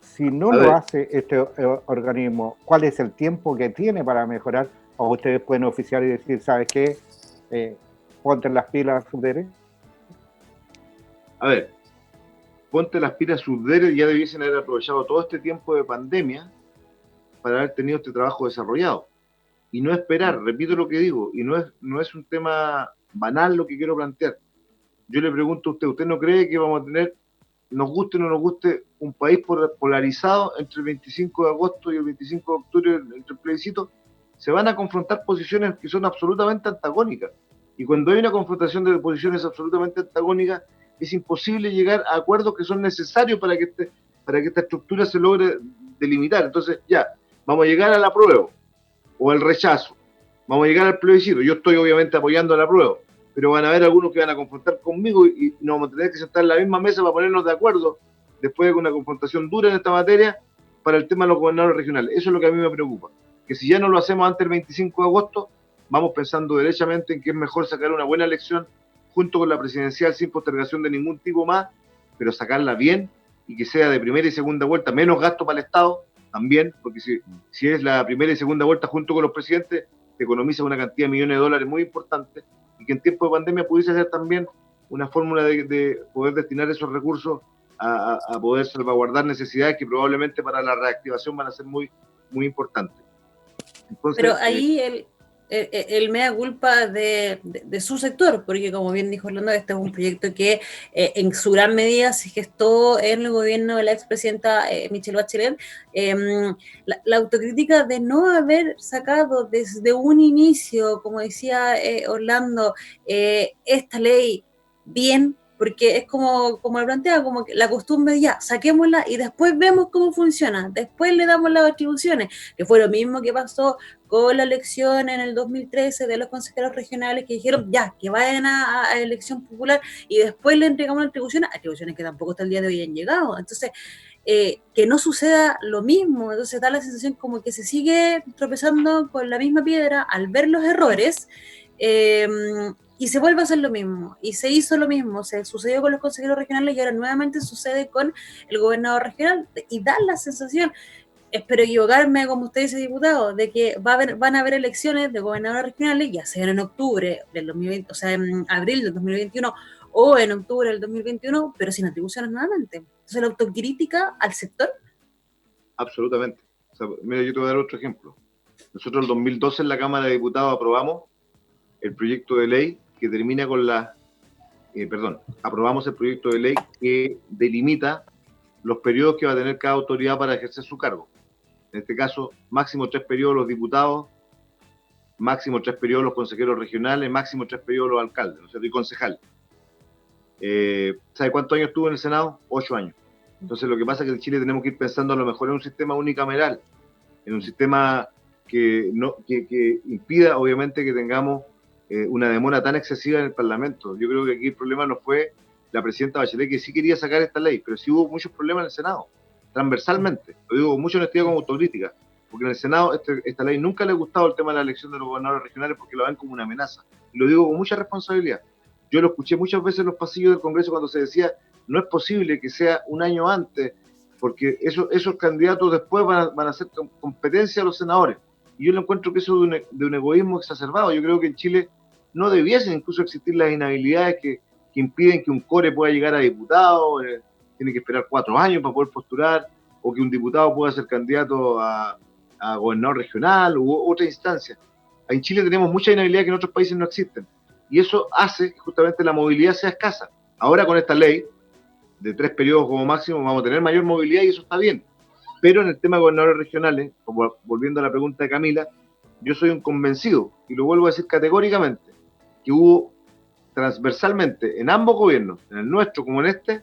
Si no lo hace este organismo, ¿cuál es el tiempo que tiene para mejorar? O ustedes pueden oficiar y decir, ¿sabes qué? Ponte las pilas, Subdere.
A ver, ponte las pilas, Subdere, ya debiesen haber aprovechado todo este tiempo de pandemia para haber tenido este trabajo desarrollado. Y no esperar, repito lo que digo, y no es un tema banal lo que quiero plantear. Yo le pregunto a ¿usted no cree que vamos a tener, nos guste o no nos guste, un país polarizado entre el 25 de agosto y el 25 de octubre, entre el plebiscito? Se van a confrontar posiciones que son absolutamente antagónicas. Y cuando hay una confrontación de posiciones absolutamente antagónicas, es imposible llegar a acuerdos que son necesarios para que esta estructura se logre delimitar. Entonces, ya, vamos a llegar al apruebo o al rechazo. Vamos a llegar al plebiscito. Yo estoy obviamente apoyando al apruebo, pero van a haber algunos que van a confrontar conmigo y nos vamos a tener que sentar en la misma mesa para ponernos de acuerdo después de una confrontación dura en esta materia para el tema de los gobernadores regionales. Eso es lo que a mí me preocupa, que si ya no lo hacemos antes del 25 de agosto, vamos pensando derechamente en que es mejor sacar una buena elección junto con la presidencial sin postergación de ningún tipo más, pero sacarla bien y que sea de primera y segunda vuelta, menos gasto para el Estado también, porque si es la primera y segunda vuelta junto con los presidentes, te economiza una cantidad de millones de dólares muy importante, y que en tiempo de pandemia pudiese ser también una fórmula de poder destinar esos recursos a poder salvaguardar necesidades que probablemente para la reactivación van a ser muy, muy importantes. Entonces,
pero ahí el mea culpa de su sector, porque como bien dijo Orlando, este es un proyecto que en su gran medida se gestó en el gobierno de la expresidenta Michelle Bachelet. La autocrítica de no haber sacado desde un inicio, como decía Orlando, esta ley bien porque es como lo plantea, como que la costumbre ya, saquémosla y después vemos cómo funciona, después le damos las atribuciones, que fue lo mismo que pasó con la elección en el 2013 de los consejeros regionales que dijeron ya, que vayan a elección popular y después le entregamos las atribuciones que tampoco hasta el día de hoy han llegado. Entonces, que no suceda lo mismo, entonces da la sensación como que se sigue tropezando con la misma piedra al ver los errores, eh, y se vuelve a hacer lo mismo, y se hizo lo mismo, se sucedió con los consejeros regionales y ahora nuevamente sucede con el gobernador regional, y da la sensación, espero equivocarme, como usted dice, diputado, de que van a haber elecciones de gobernadores regionales, ya sean en octubre del 2020, o sea, en abril del 2021 o en octubre del 2021, pero sin atribuciones nuevamente. Entonces, la autocrítica al sector.
Absolutamente. O sea, mira, yo te voy a dar otro ejemplo. Nosotros en el 2012 en la Cámara de Diputados aprobamos el proyecto de ley que termina con aprobamos el proyecto de ley que delimita los periodos que va a tener cada autoridad para ejercer su cargo. En este caso, máximo 3 periodos los diputados, máximo 3 periodos los consejeros regionales, máximo 3 periodos los alcaldes, o sea, y concejales. ¿Sabe cuántos años estuvo en el Senado? 8 años. Entonces lo que pasa es que en Chile tenemos que ir pensando a lo mejor en un sistema unicameral, en un sistema que impida obviamente que tengamos una demora tan excesiva en el Parlamento. Yo creo que aquí el problema no fue la presidenta Bachelet, que sí quería sacar esta ley, pero sí hubo muchos problemas en el Senado, transversalmente. Lo digo con mucha honestidad como autocrítica, porque en el Senado esta ley nunca le ha gustado el tema de la elección de los gobernadores regionales porque lo ven como una amenaza. Y lo digo con mucha responsabilidad. Yo lo escuché muchas veces en los pasillos del Congreso cuando se decía no es posible que sea un año antes, porque esos candidatos después van a hacer competencia a los senadores. Y yo lo encuentro que eso de un egoísmo exacerbado. Yo creo que en Chile no debiesen incluso existir las inhabilidades que impiden que un core pueda llegar a diputado, tiene que esperar 4 años para poder postular, o que un diputado pueda ser candidato a gobernador regional u otra instancia. En Chile tenemos mucha inhabilidad que en otros países no existen. Y eso hace que justamente la movilidad sea escasa. Ahora con esta ley, de 3 periodos como máximo, vamos a tener mayor movilidad y eso está bien. Pero en el tema de gobernadores regionales, como volviendo a la pregunta de Camila, yo soy un convencido, y lo vuelvo a decir categóricamente, que hubo transversalmente en ambos gobiernos, en el nuestro como en este,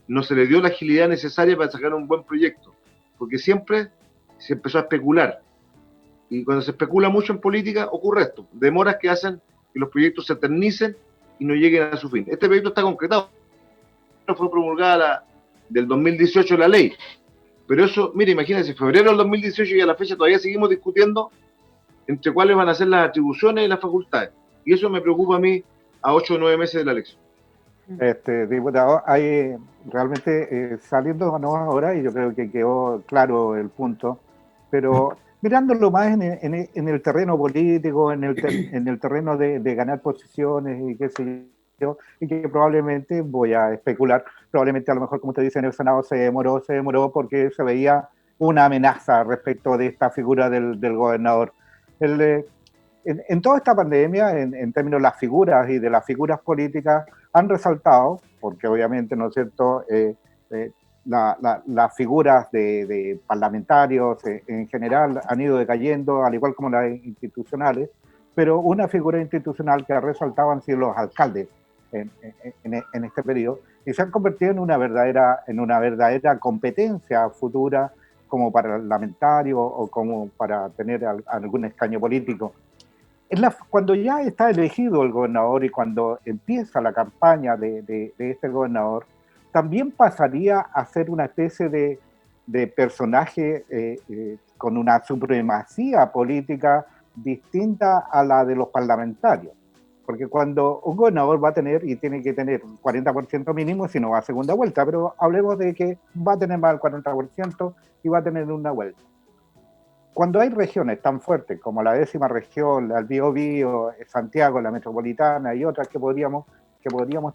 no se le dio la agilidad necesaria para sacar un buen proyecto, porque siempre se empezó a especular. Y cuando se especula mucho en política, ocurre esto, demoras que hacen que los proyectos se eternicen y no lleguen a su fin. Este proyecto está concretado, fue promulgada del 2018 la ley, pero eso, mire, imagínense, febrero del 2018 y a la fecha todavía seguimos discutiendo entre cuáles van a ser las atribuciones y las facultades, y eso me preocupa a mí a 8 o 9 meses de la elección.
Diputado, hay realmente saliendo ahora, y yo creo que quedó claro el punto, pero mirándolo más en el terreno político, en el terreno de ganar posiciones y qué sé yo, y que probablemente, voy a especular, probablemente a lo mejor, como usted dice, en el Senado se demoró porque se veía una amenaza respecto de esta figura del gobernador. En toda esta pandemia, en términos de las figuras y de las figuras políticas, han resaltado, porque obviamente, ¿no es cierto?, las figuras de parlamentarios en general han ido decayendo, al igual como las institucionales, pero una figura institucional que ha resaltado han sido los alcaldes en este periodo, y se han convertido en una verdadera competencia futura como parlamentario o como para tener algún escaño político. Cuando ya está elegido el gobernador y cuando empieza la campaña de este gobernador, también pasaría a ser una especie de personaje con una supremacía política distinta a la de los parlamentarios. Porque cuando un gobernador va a tener, y tiene que tener un 40% mínimo, si no va a segunda vuelta, pero hablemos de que va a tener más del 40% y va a tener una vuelta. Cuando hay regiones tan fuertes como la 10ª región, el Biobío, Santiago, la metropolitana y otras que podríamos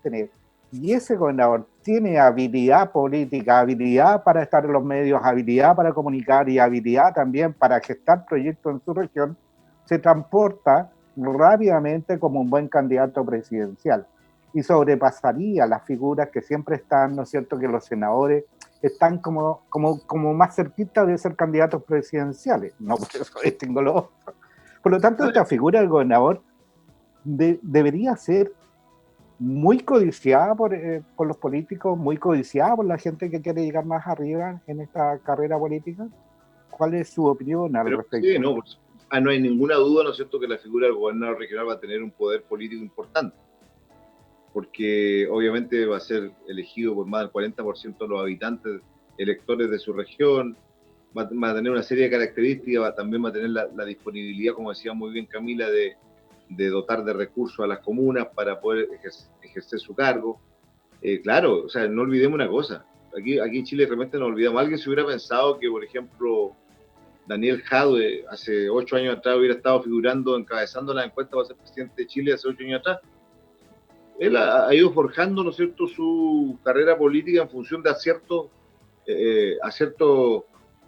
tener, y ese gobernador tiene habilidad política, habilidad para estar en los medios, habilidad para comunicar y habilidad también para gestar proyectos en su región, se transporta rápidamente como un buen candidato presidencial y sobrepasaría las figuras que siempre están, ¿no es cierto?, que los senadores están como más cerquita de ser candidatos presidenciales, no por eso distingo los otros. Por lo tanto, esta figura del gobernador debería ser muy codiciada por los políticos, muy codiciada por la gente que quiere llegar más arriba en esta carrera política. ¿Cuál es su opinión al respecto?
Sí, no, no hay ninguna duda, ¿no es cierto?, que la figura del gobernador regional va a tener un poder político importante, porque obviamente va a ser elegido por más del 40% de los habitantes electores de su región, va a tener una serie de características, también va a tener la disponibilidad, como decía muy bien Camila, de dotar de recursos a las comunas para poder ejercer su cargo. Claro, o sea, no olvidemos una cosa, aquí en Chile realmente nos olvidamos, alguien se hubiera pensado que, por ejemplo, Daniel Jadwe hace 8 años atrás hubiera estado figurando, encabezando la encuesta para ser presidente de Chile hace 8 años atrás. Él ha ido forjando, ¿no es cierto?, su carrera política en función de aciertos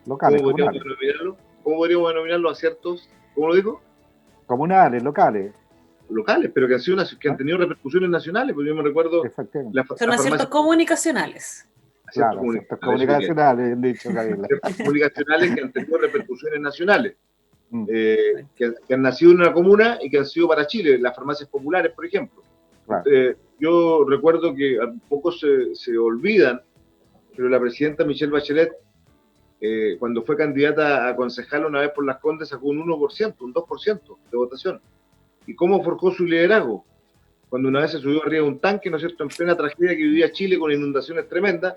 locales,
¿cómo podríamos denominarlo? Aciertos, ¿cómo lo digo?
Comunales, locales.
Locales, pero que han tenido repercusiones nacionales, porque yo me recuerdo...
Son aciertos comunicacionales.
Claro, aciertos comunicacionales, han dicho, Camila.
Aciertos comunicacionales que han tenido repercusiones nacionales, que han nacido en una comuna y que han sido para Chile, las farmacias populares, por ejemplo. Claro. Yo recuerdo que a poco se olvidan, pero la presidenta Michelle Bachelet, cuando fue candidata a concejal una vez por Las Condes, sacó un 1%, un 2% de votación. ¿Y cómo forjó su liderazgo? Cuando una vez se subió arriba de un tanque, ¿no es cierto?, en plena tragedia que vivía Chile con inundaciones tremendas,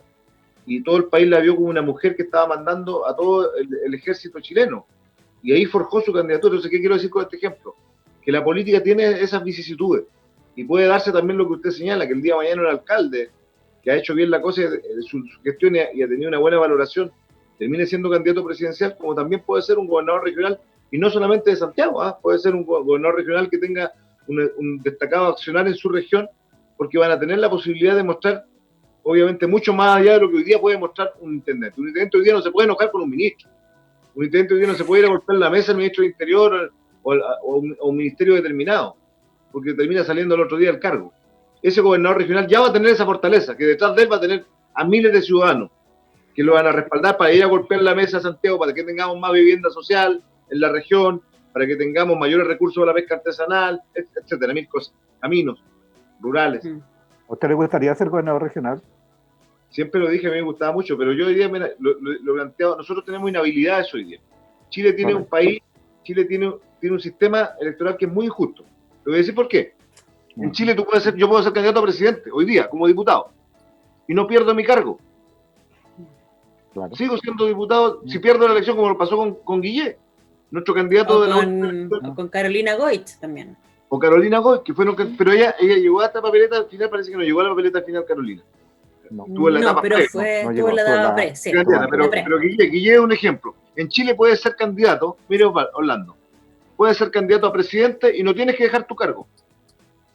y todo el país la vio como una mujer que estaba mandando a todo el ejército chileno. Y ahí forjó su candidatura. Entonces, ¿qué quiero decir con este ejemplo? Que la política tiene esas vicisitudes. Y puede darse también lo que usted señala, que el día de mañana un alcalde que ha hecho bien la cosa, su gestión y ha tenido una buena valoración, termine siendo candidato presidencial, como también puede ser un gobernador regional, y no solamente de Santiago, puede ser un gobernador regional que tenga un destacado accionar en su región, porque van a tener la posibilidad de mostrar, obviamente, mucho más allá de lo que hoy día puede mostrar un intendente. Un intendente hoy día no se puede enojar con un ministro. Un intendente hoy día no se puede ir a golpear la mesa al ministro de Interior o un ministerio determinado, porque termina saliendo el otro día del cargo. Ese gobernador regional ya va a tener esa fortaleza, que detrás de él va a tener a miles de ciudadanos que lo van a respaldar para ir a golpear la mesa a Santiago, para que tengamos más vivienda social en la región, para que tengamos mayores recursos a la pesca artesanal, etcétera, mil cosas, caminos rurales.
¿A usted le gustaría ser gobernador regional?
Siempre lo dije, a mí me gustaba mucho, pero yo hoy día lo planteado, nosotros tenemos inhabilidades hoy día. Chile tiene un país, Chile tiene un sistema electoral que es muy injusto. Le voy a decir por qué. En Chile yo puedo ser candidato a presidente hoy día, como diputado, y no pierdo mi cargo. Claro. Sigo siendo diputado, si pierdo la elección, como lo pasó con Guillé, nuestro candidato
con Carolina Goich también.
O Carolina Goich, que fue pero ella llegó a esta papeleta al final, parece que no llegó a la papeleta al final Carolina.
Estuvo en la etapa pre. Estuvo en la etapa pre, sí.
Pero Guillé es un ejemplo. En Chile puedes ser candidato, mire Orlando, puedes ser candidato a presidente y no tienes que dejar tu cargo.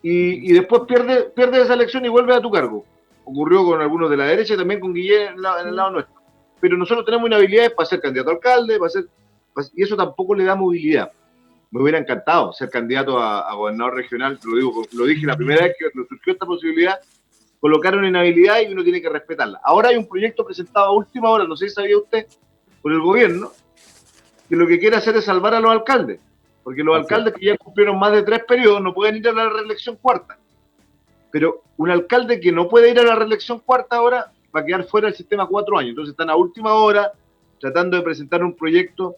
Y después pierde esa elección y vuelve a tu cargo. Ocurrió con algunos de la derecha y también con Guillé en el lado nuestro. Pero nosotros tenemos inhabilidades para ser candidato a alcalde, y eso tampoco le da movilidad. Me hubiera encantado ser candidato a gobernador regional, lo dije la primera vez que surgió esta posibilidad, colocaron inhabilidad y uno tiene que respetarla. Ahora hay un proyecto presentado a última hora, no sé si sabía usted, por el gobierno, que lo que quiere hacer es salvar a los alcaldes, porque los alcaldes que ya cumplieron más de 3 periodos no pueden ir a la reelección cuarta. Pero un alcalde que no puede ir a la reelección cuarta ahora va a quedar fuera del sistema 4 años. Entonces están a última hora tratando de presentar un proyecto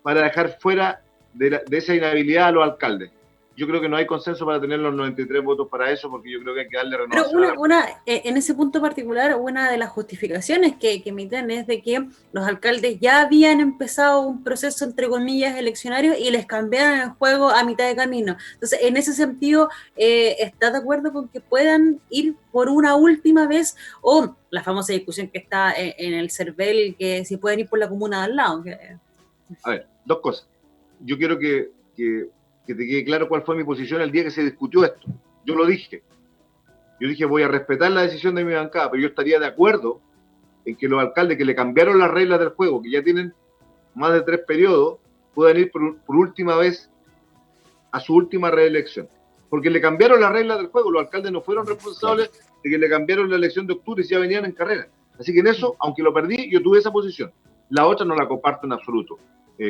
para dejar fuera de esa inhabilidad a los alcaldes. Yo creo que no hay consenso para tener los 93 votos para eso, porque yo creo que hay que darle renovación.
Pero en ese punto particular, una de las justificaciones que emiten es de que los alcaldes ya habían empezado un proceso, entre comillas, eleccionario y les cambiaron el juego a mitad de camino. Entonces, en ese sentido, ¿estás de acuerdo con que puedan ir por una última vez? O la famosa discusión que está en el CERVEL, que si pueden ir por la comuna de al lado.
A ver, 2 cosas. Yo quiero que te quede claro cuál fue mi posición el día que se discutió esto. Yo lo dije. Yo dije, voy a respetar la decisión de mi bancada, pero yo estaría de acuerdo en que los alcaldes que le cambiaron las reglas del juego, que ya tienen más de 3 periodos, puedan ir por última vez a su última reelección. Porque le cambiaron las reglas del juego. Los alcaldes no fueron responsables de que le cambiaron la elección de octubre y ya venían en carrera. Así que en eso, aunque lo perdí, yo tuve esa posición. La otra no la comparto en absoluto,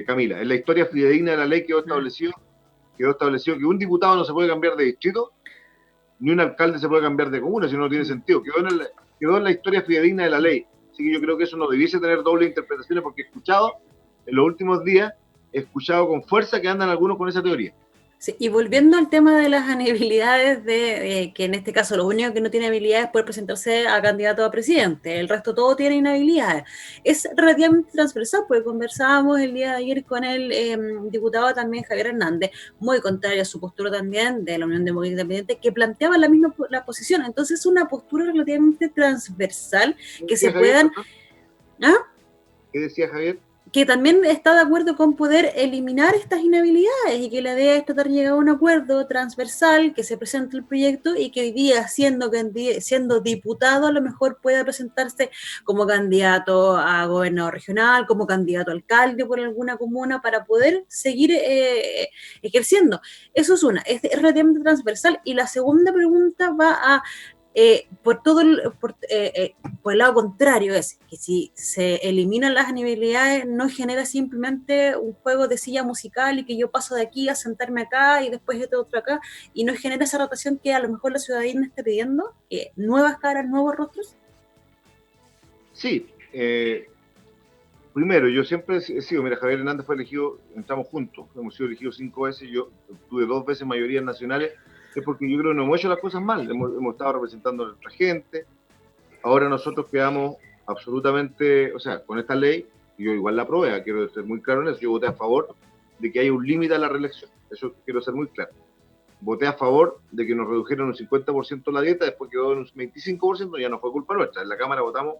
Camila. En la historia fidedigna de la ley quedó establecido que un diputado no se puede cambiar de distrito ni un alcalde se puede cambiar de comuna, si no tiene sentido. Quedó en la historia fidedigna de la ley. Así que yo creo que eso no debiese tener doble interpretaciones, porque he escuchado, en los últimos días, he escuchado con fuerza que andan algunos con esa teoría.
Sí, y volviendo al tema de las inhabilidades, que en este caso lo único que no tiene habilidades es poder presentarse a candidato a presidente, el resto todo tiene inhabilidades. Es relativamente transversal, porque conversábamos el día de ayer con el diputado también Javier Hernández, muy contrario a su postura también de la Unión Democrática Independiente, que planteaba la misma la posición. Entonces es una postura relativamente transversal que se puedan... ¿Ah?
¿Qué decía Javier?
Que también está de acuerdo con poder eliminar estas inhabilidades y que la idea es tratar de llegar a un acuerdo transversal, que se presente el proyecto y que hoy día, siendo diputado, a lo mejor pueda presentarse como candidato a gobernador regional, como candidato a alcalde por alguna comuna para poder seguir ejerciendo. Eso es una, es relativamente transversal. Y la segunda pregunta va a por el lado contrario, es que si se eliminan las inhabilidades no genera simplemente un juego de silla musical y que yo paso de aquí a sentarme acá y después este otro acá, y no genera esa rotación que a lo mejor la ciudadanía está pidiendo, nuevas caras, nuevos rostros.
Sí, primero, yo siempre he sido, mira, Javier Hernández fue elegido, entramos juntos, hemos sido elegidos 5 veces, yo tuve 2 veces mayorías nacionales, es porque yo creo que no hemos hecho las cosas mal, hemos estado representando a nuestra gente. Ahora nosotros quedamos absolutamente, o sea, con esta ley, yo igual la aprobé, quiero ser muy claro en eso, yo voté a favor de que haya un límite a la reelección, eso quiero ser muy claro. Voté a favor de que nos redujeran un 50% la dieta, después quedó en un 25%, ya no fue culpa nuestra, en la Cámara votamos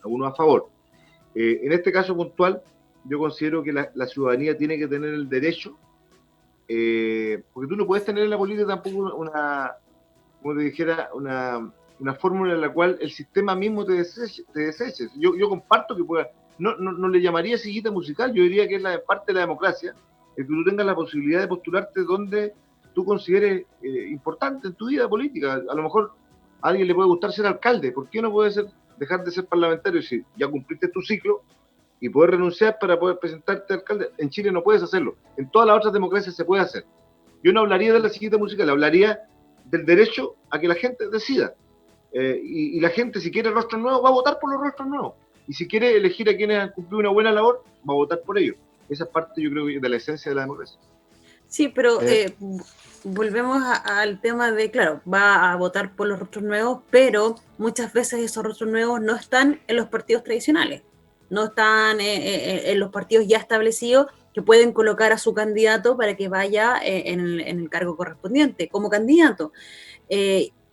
algunos a favor. En este caso puntual, yo considero que la ciudadanía tiene que tener el derecho, porque tú no puedes tener en la política tampoco como te dijera, una fórmula en la cual el sistema mismo te deseche. Yo comparto que no le llamaría sillita musical, yo diría que es parte de la democracia, el que tú tengas la posibilidad de postularte donde tú consideres importante en tu vida política. A lo mejor a alguien le puede gustar ser alcalde, ¿por qué no puede dejar de ser parlamentario si ya cumpliste tu ciclo y poder renunciar para poder presentarte alcalde? En Chile no puedes hacerlo, en todas las otras democracias se puede hacer. Yo no hablaría de la sillita musical, hablaría del derecho a que la gente decida. Y la gente, si quiere rostros nuevos, va a votar por los rostros nuevos. Y si quiere elegir a quienes han cumplido una buena labor, va a votar por ellos. Esa es parte, yo creo, de la esencia de la democracia.
Sí, pero volvemos al tema de, claro, va a votar por los rostros nuevos, pero muchas veces esos rostros nuevos no están en los partidos tradicionales, no están en los partidos ya establecidos que pueden colocar a su candidato para que vaya en el cargo correspondiente como candidato.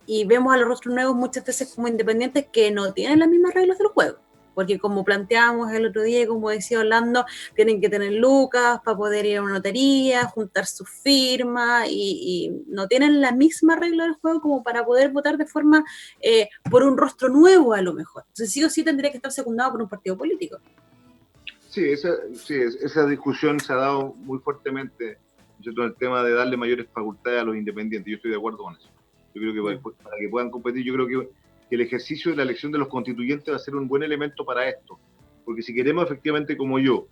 Y vemos a los rostros nuevos muchas veces como independientes que no tienen las mismas reglas del juego, porque como planteábamos el otro día, como decía Orlando, tienen que tener lucas para poder ir a una notaría, juntar sus firmas, y no tienen la misma regla del juego como para poder votar de forma por un rostro nuevo a lo mejor. Entonces sí o sí tendría que estar secundado por un partido político.
Sí, esa discusión se ha dado muy fuertemente, ¿cierto?, en el tema de darle mayores facultades a los independientes. Yo estoy de acuerdo con eso. Yo creo que para que puedan competir, yo creo que el ejercicio de la elección de los constituyentes va a ser un buen elemento para esto. Porque si queremos efectivamente, como yo,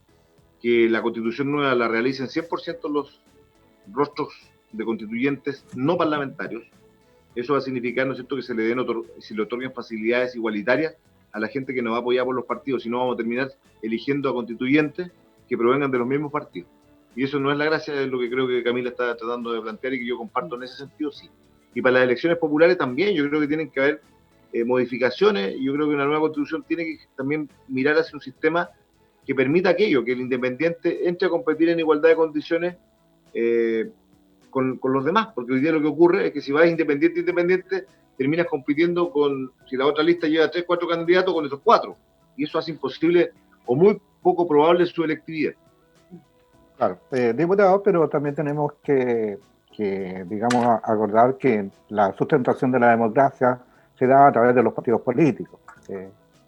que la constitución nueva la realicen 100% los rostros de constituyentes no parlamentarios, eso va a significar, ¿no es cierto?, que se le otorguen facilidades igualitarias a la gente que nos va a apoyar por los partidos, si no vamos a terminar eligiendo a constituyentes que provengan de los mismos partidos. Y eso no es la gracia de lo que creo que Camila está tratando de plantear y que yo comparto en ese sentido, sí. Y para las elecciones populares también, yo creo que tienen que haber modificaciones. Yo creo que una nueva constitución tiene que también mirar hacia un sistema que permita aquello, que el independiente entre a competir en igualdad de condiciones con los demás, porque hoy día lo que ocurre es que si vas independiente, terminas compitiendo si la otra lista lleva 3, 4 candidatos, con esos 4, y eso hace imposible o muy poco probable su electividad.
Claro, diputado, pero también tenemos que digamos, acordar que la sustentación de la democracia se da a través de los partidos políticos.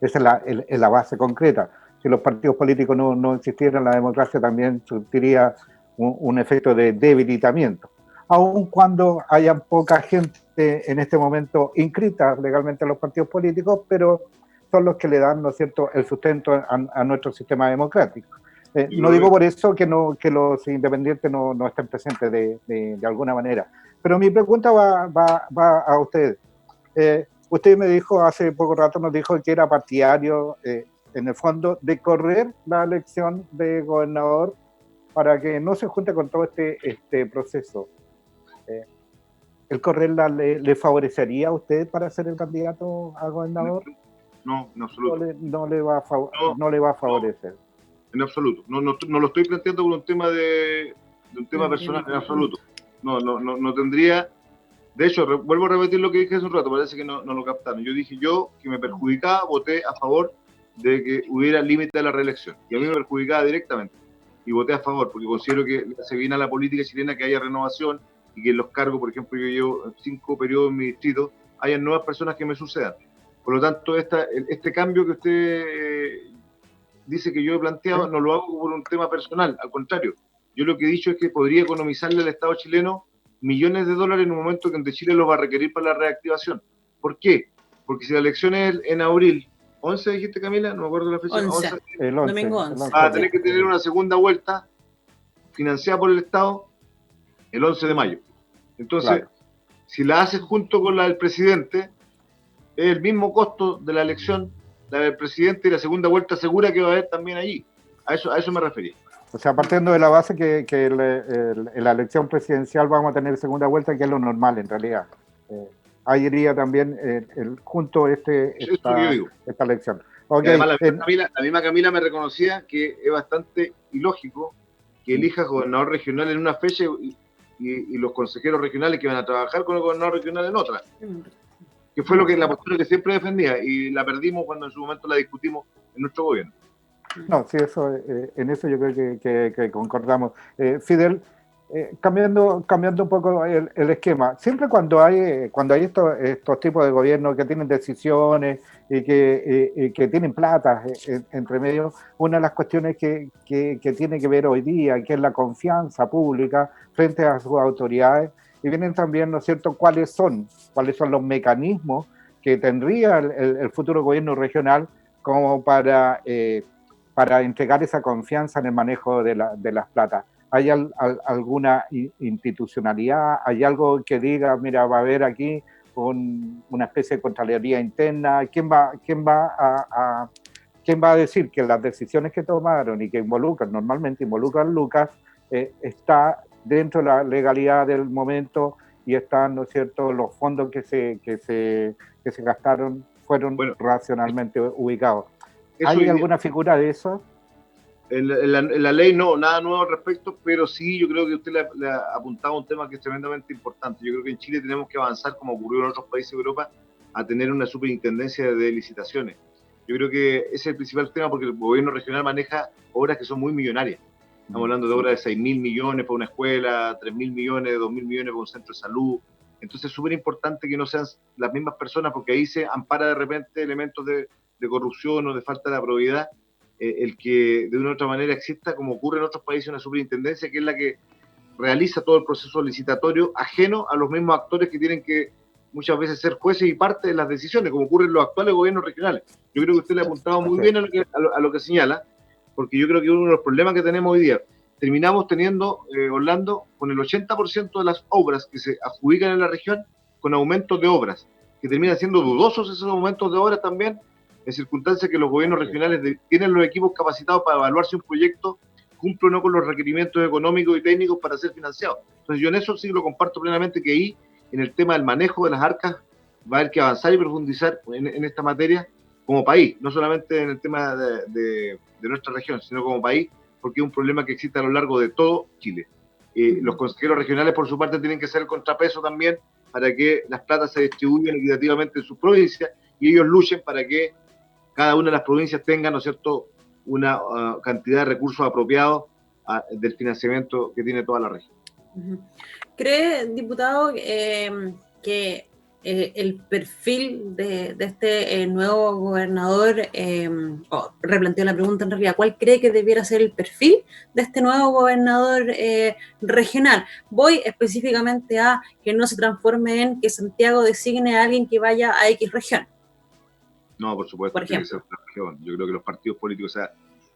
Esa es la base concreta. Si los partidos políticos no existieran, la democracia también sufriría un efecto de debilitamiento. Aun cuando hayan poca gente en este momento inscrita legalmente en los partidos políticos, pero son los que le dan, ¿no es cierto?, el sustento a nuestro sistema democrático. No digo por eso que los independientes no estén presentes de alguna manera, Pero mi pregunta va a usted. Usted me dijo hace poco rato, nos dijo que era partidario, en el fondo, de correr la elección de gobernador para que no se junte con todo este proceso. ¿El correrla le favorecería a usted para ser el candidato a gobernador?
No, en absoluto.
No le va a favorecer.
En absoluto. No lo estoy planteando por un tema de un tema personal, en absoluto. No tendría. De hecho, vuelvo a repetir lo que dije hace un rato, parece que no lo captaron. Yo dije que me perjudicaba, voté a favor de que hubiera límite a la reelección. Y a mí me perjudicaba directamente. Y voté a favor, porque considero que se viene a la política chilena que haya renovación y que en los cargos, por ejemplo, yo llevo 5 periodos en mi distrito, hayan nuevas personas que me sucedan. Por lo tanto, este cambio que usted dice que yo he planteado, no lo hago por un tema personal, al contrario. Yo lo que he dicho es que podría economizarle al Estado chileno millones de dólares en un momento que donde Chile los va a requerir para la reactivación. ¿Por qué? Porque si la elección es en abril, 11 dijiste, Camila, no me acuerdo la fecha.
11.
El 11,
Domingo 11.
Va a tener que tener una segunda vuelta financiada por el Estado el 11 de mayo. Entonces, claro, si la haces junto con la del presidente, es el mismo costo de la elección, la del presidente, y la segunda vuelta segura que va a haber también allí. A eso me refería. O sea, partiendo de la base que en la elección presidencial vamos a tener segunda vuelta, que es lo normal en realidad. Ahí iría también junto esta elección. Okay. Además, la misma Camila me reconocía que es bastante ilógico que elija gobernador regional en una fecha y los consejeros regionales que van a trabajar con el gobernador regional en otra. Que fue la postura que siempre defendía, y la perdimos cuando en su momento la discutimos en nuestro gobierno. No, sí, en eso yo creo que concordamos. Fidel, cambiando un poco el esquema, siempre cuando hay estos tipos de gobiernos que tienen decisiones y que tienen plata entre medio, una de las cuestiones que tiene que ver hoy día, que es la confianza pública frente a sus autoridades, y vienen también, ¿no es cierto?, cuáles son los mecanismos que tendría el futuro gobierno regional como para entregar esa confianza en el manejo de las platas. ¿Hay alguna institucionalidad? ¿Hay algo que diga, mira, va a haber aquí una especie de contraloría interna? ¿Quién va a decir que las decisiones que tomaron y que normalmente involucran Lucas, está dentro de la legalidad del momento y están, ¿no es cierto?, los fondos que se gastaron fueron racionalmente ubicados? ¿Hay alguna figura de eso? En la ley no, nada nuevo al respecto, pero sí, yo creo que usted le ha apuntado a un tema que es tremendamente importante. Yo creo que en Chile tenemos que avanzar, como ocurrió en otros países de Europa, a tener una superintendencia de licitaciones. Yo creo que ese es el principal tema, porque el gobierno regional maneja obras que son muy millonarias. Estamos hablando de obras de 6.000 millones para una escuela, 3.000 millones, 2.000 millones para un centro de salud. Entonces es súper importante que no sean las mismas personas, porque ahí se ampara de repente elementos de corrupción o de falta de probidad, el que de una u otra manera exista, como ocurre en otros países, una superintendencia que es la que realiza todo el proceso licitatorio, ajeno a los mismos actores que tienen que muchas veces ser jueces y parte de las decisiones, como ocurre en los actuales gobiernos regionales. Yo creo que usted le ha apuntado muy bien a lo que señala, porque yo creo que uno de los problemas que tenemos hoy día, terminamos teniendo, Orlando, con el 80% de las obras que se adjudican en la región, con aumentos de obras, que terminan siendo dudosos esos aumentos de obras también, en circunstancias que los gobiernos regionales tienen los equipos capacitados para evaluar si un proyecto cumple o no con los requerimientos económicos y técnicos para ser financiado. Entonces yo en eso sí lo comparto plenamente, que ahí, en el tema del manejo de las arcas, va a haber que avanzar y profundizar en esta materia como país, no solamente en el tema de nuestra región, sino como país, porque es un problema que existe a lo largo de todo Chile. Los consejeros regionales, por su parte, tienen que ser el contrapeso también para que las platas se distribuyan equitativamente en sus provincias y ellos luchen para que cada una de las provincias tenga, ¿no es cierto?, una cantidad de recursos apropiados del financiamiento que tiene toda la región.
¿Cree, diputado, que el perfil de este nuevo gobernador, replanteo la pregunta en realidad, ¿cuál cree que debiera ser el perfil de este nuevo gobernador regional? Voy específicamente a que no se transforme en que Santiago designe a alguien que vaya a X región. No, por supuesto, por tiene que ser una región. Yo creo que los partidos políticos, o sea,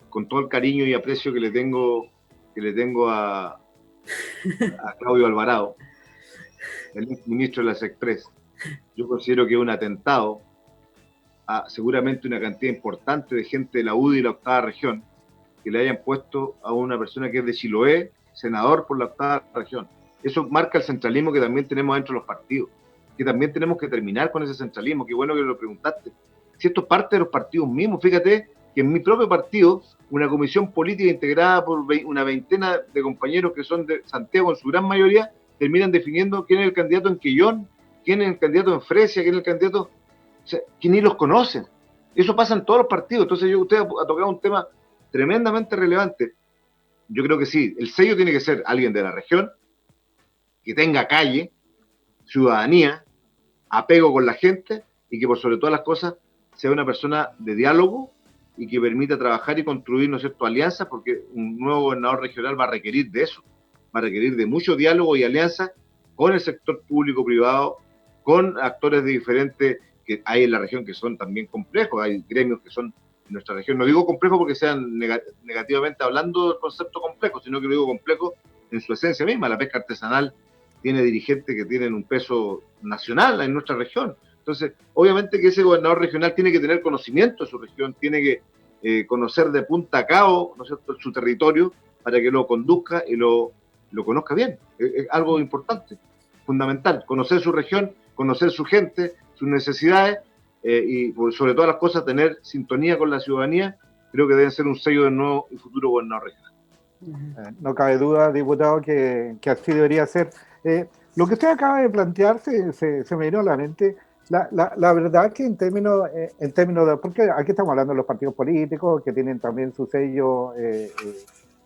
con todo el cariño y aprecio que le tengo a Claudio Alvarado,
el ex ministro de las Express. Yo considero que es un atentado a seguramente una cantidad importante de gente de la UDI y la octava región, que le hayan puesto a una persona que es de Chiloé, senador por la octava región. Eso marca el centralismo que también tenemos dentro de los partidos, que también tenemos que terminar con ese centralismo. Qué bueno que lo preguntaste. Si esto es parte de los partidos mismos, fíjate que en mi propio partido, una comisión política integrada por una veintena de compañeros que son de Santiago en su gran mayoría, terminan definiendo quién es el candidato en Quillón, quién es el candidato en Fresia, quién es el candidato, o sea, que ni los conocen. Eso pasa en todos los partidos. Entonces usted ha tocado un tema tremendamente relevante. Yo creo que sí, el sello tiene que ser alguien de la región, que tenga calle, ciudadanía, apego con la gente y que por sobre todas las cosas sea una persona de diálogo y que permita trabajar y construir, ¿no es cierto?, alianzas, porque un nuevo gobernador regional va a requerir de eso, va a requerir de mucho diálogo y alianzas con el sector público-privado, con actores de diferentes que hay en la región que son también complejos, hay gremios que son en nuestra región, no digo complejo porque sean negativamente hablando del concepto complejo, sino que lo digo complejo en su esencia misma. La pesca artesanal tiene dirigentes que tienen un peso nacional en nuestra región. Entonces, obviamente que ese gobernador regional tiene que tener conocimiento de su región, tiene que conocer de punta a cabo, ¿no es cierto?, su territorio para que lo conduzca y lo conozca bien. Es algo importante, fundamental, conocer su región, conocer su gente, sus necesidades y sobre todas las cosas tener sintonía con la ciudadanía. Creo que deben ser un sello del nuevo y futuro gobernador regional.
No cabe duda, diputado, que así debería ser. Lo que usted acaba de plantear se me vino a la mente. La verdad que en términos de, porque aquí estamos hablando de los partidos políticos que tienen también su sello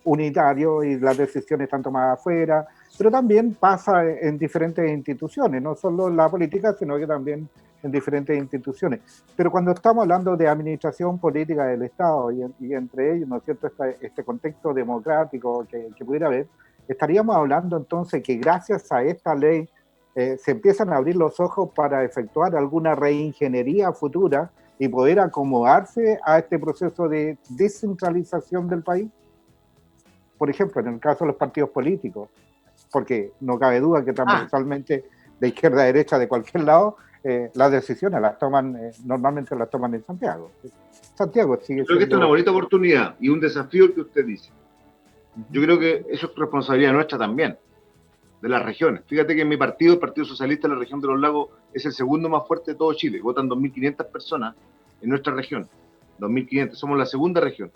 unitario y las decisiones están tomadas afuera, pero también pasa en diferentes instituciones, no solo en la política, sino que también en diferentes instituciones. Pero cuando estamos hablando de administración política del Estado y entre ellos, ¿no es cierto?, este contexto democrático que pudiera haber, estaríamos hablando entonces que gracias a esta ley se empiezan a abrir los ojos para efectuar alguna reingeniería futura y poder acomodarse a este proceso de descentralización del país. Por ejemplo, en el caso de los partidos políticos, porque no cabe duda que transversalmente de izquierda a derecha de cualquier lado, las decisiones normalmente las toman en Santiago. Santiago sigue
Creo que esta es una bonita oportunidad y un desafío que usted dice. Yo creo que eso es responsabilidad nuestra también, de las regiones. Fíjate que en mi partido, el Partido Socialista de la región de los Lagos, es el segundo más fuerte de todo Chile. Votan 2.500 personas en nuestra región. 2.500, somos la segunda región.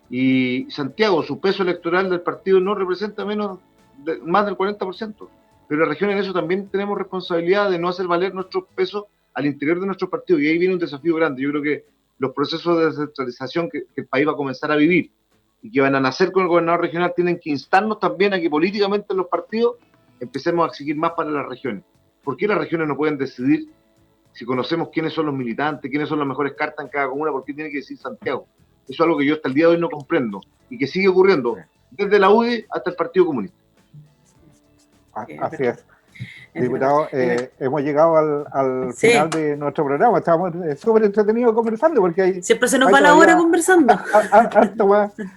Y Santiago, su peso electoral del partido no representa más del 40%. Pero la región en eso también tenemos responsabilidad de no hacer valer nuestros pesos al interior de nuestro partido. Y ahí viene un desafío grande. Yo creo que los procesos de descentralización que el país va a comenzar a vivir y que van a nacer con el gobernador regional tienen que instarnos también a que políticamente en los partidos empecemos a exigir más para las regiones. ¿Por qué las regiones no pueden decidir si conocemos quiénes son los militantes, quiénes son las mejores cartas en cada comuna? ¿Por qué tiene que decir Santiago? Eso es algo que yo hasta el día de hoy no comprendo y que sigue ocurriendo desde la UDI hasta el Partido Comunista.
Así es. Diputado, hemos llegado al final de nuestro programa. Estábamos súper entretenidos conversando porque
siempre se nos va la hora conversando.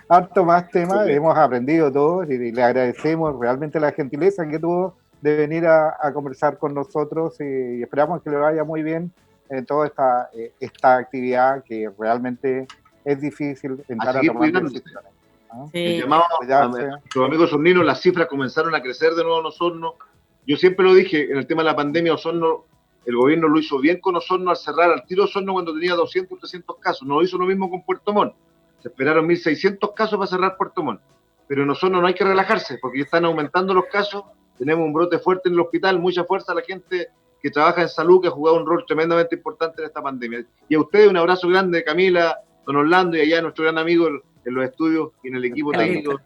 Harto más temas, hemos aprendido todos y le agradecemos realmente la gentileza que tuvo de venir a conversar con nosotros y esperamos que le vaya muy bien en toda esta actividad que realmente es difícil entrar a tomar decisiones.
El llamado a nuestros amigos sorninos, las cifras comenzaron a crecer de nuevo en Osorno. Yo siempre lo dije, en el tema de la pandemia, Osorno, el gobierno lo hizo bien con Osorno al cerrar al tiro Osorno cuando tenía 200, 300 casos. No hizo lo mismo con Puerto Montt. Se esperaron 1.600 casos para cerrar Puerto Montt. Pero en Osorno no hay que relajarse, porque ya están aumentando los casos. Tenemos un brote fuerte en el hospital, mucha fuerza a la gente que trabaja en salud, que ha jugado un rol tremendamente importante en esta pandemia. Y a ustedes un abrazo grande, Camila, don Orlando, y allá nuestro gran amigo en los estudios y en el equipo técnico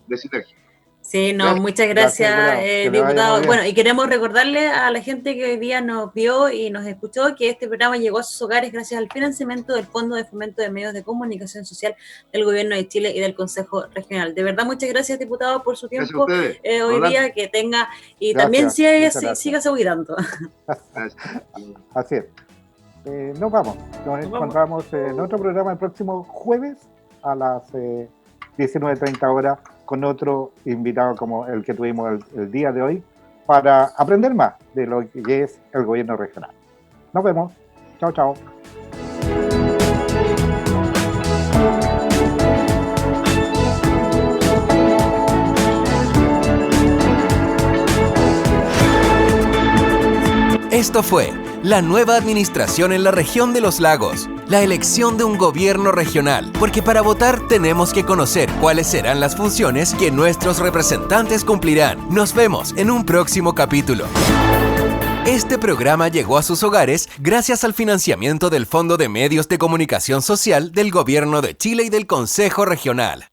de Sinergia.
Sí, no, muchas gracias, diputado. Bueno, y queremos recordarle a la gente que hoy día nos vio y nos escuchó que este programa llegó a sus hogares gracias al financiamiento del Fondo de Fomento de Medios de Comunicación Social del Gobierno de Chile y del Consejo Regional. De verdad, muchas gracias, diputado, por su tiempo hoy día, que tenga, y también siga cuidando.
Así es. Nos vamos. Nos encontramos en otro programa el próximo jueves a las 19:30 horas con otro invitado como el que tuvimos el día de hoy. para aprender más de lo que es el gobierno regional. Nos vemos. Chao, chao.
Esto fue la nueva administración en la región de los lagos, la elección de un gobierno regional, porque para votar tenemos que conocer cuáles serán las funciones que nuestros representantes cumplirán. Nos vemos en un próximo capítulo. Este programa llegó a sus hogares gracias al financiamiento del Fondo de Medios de Comunicación Social del Gobierno de Chile y del Consejo Regional.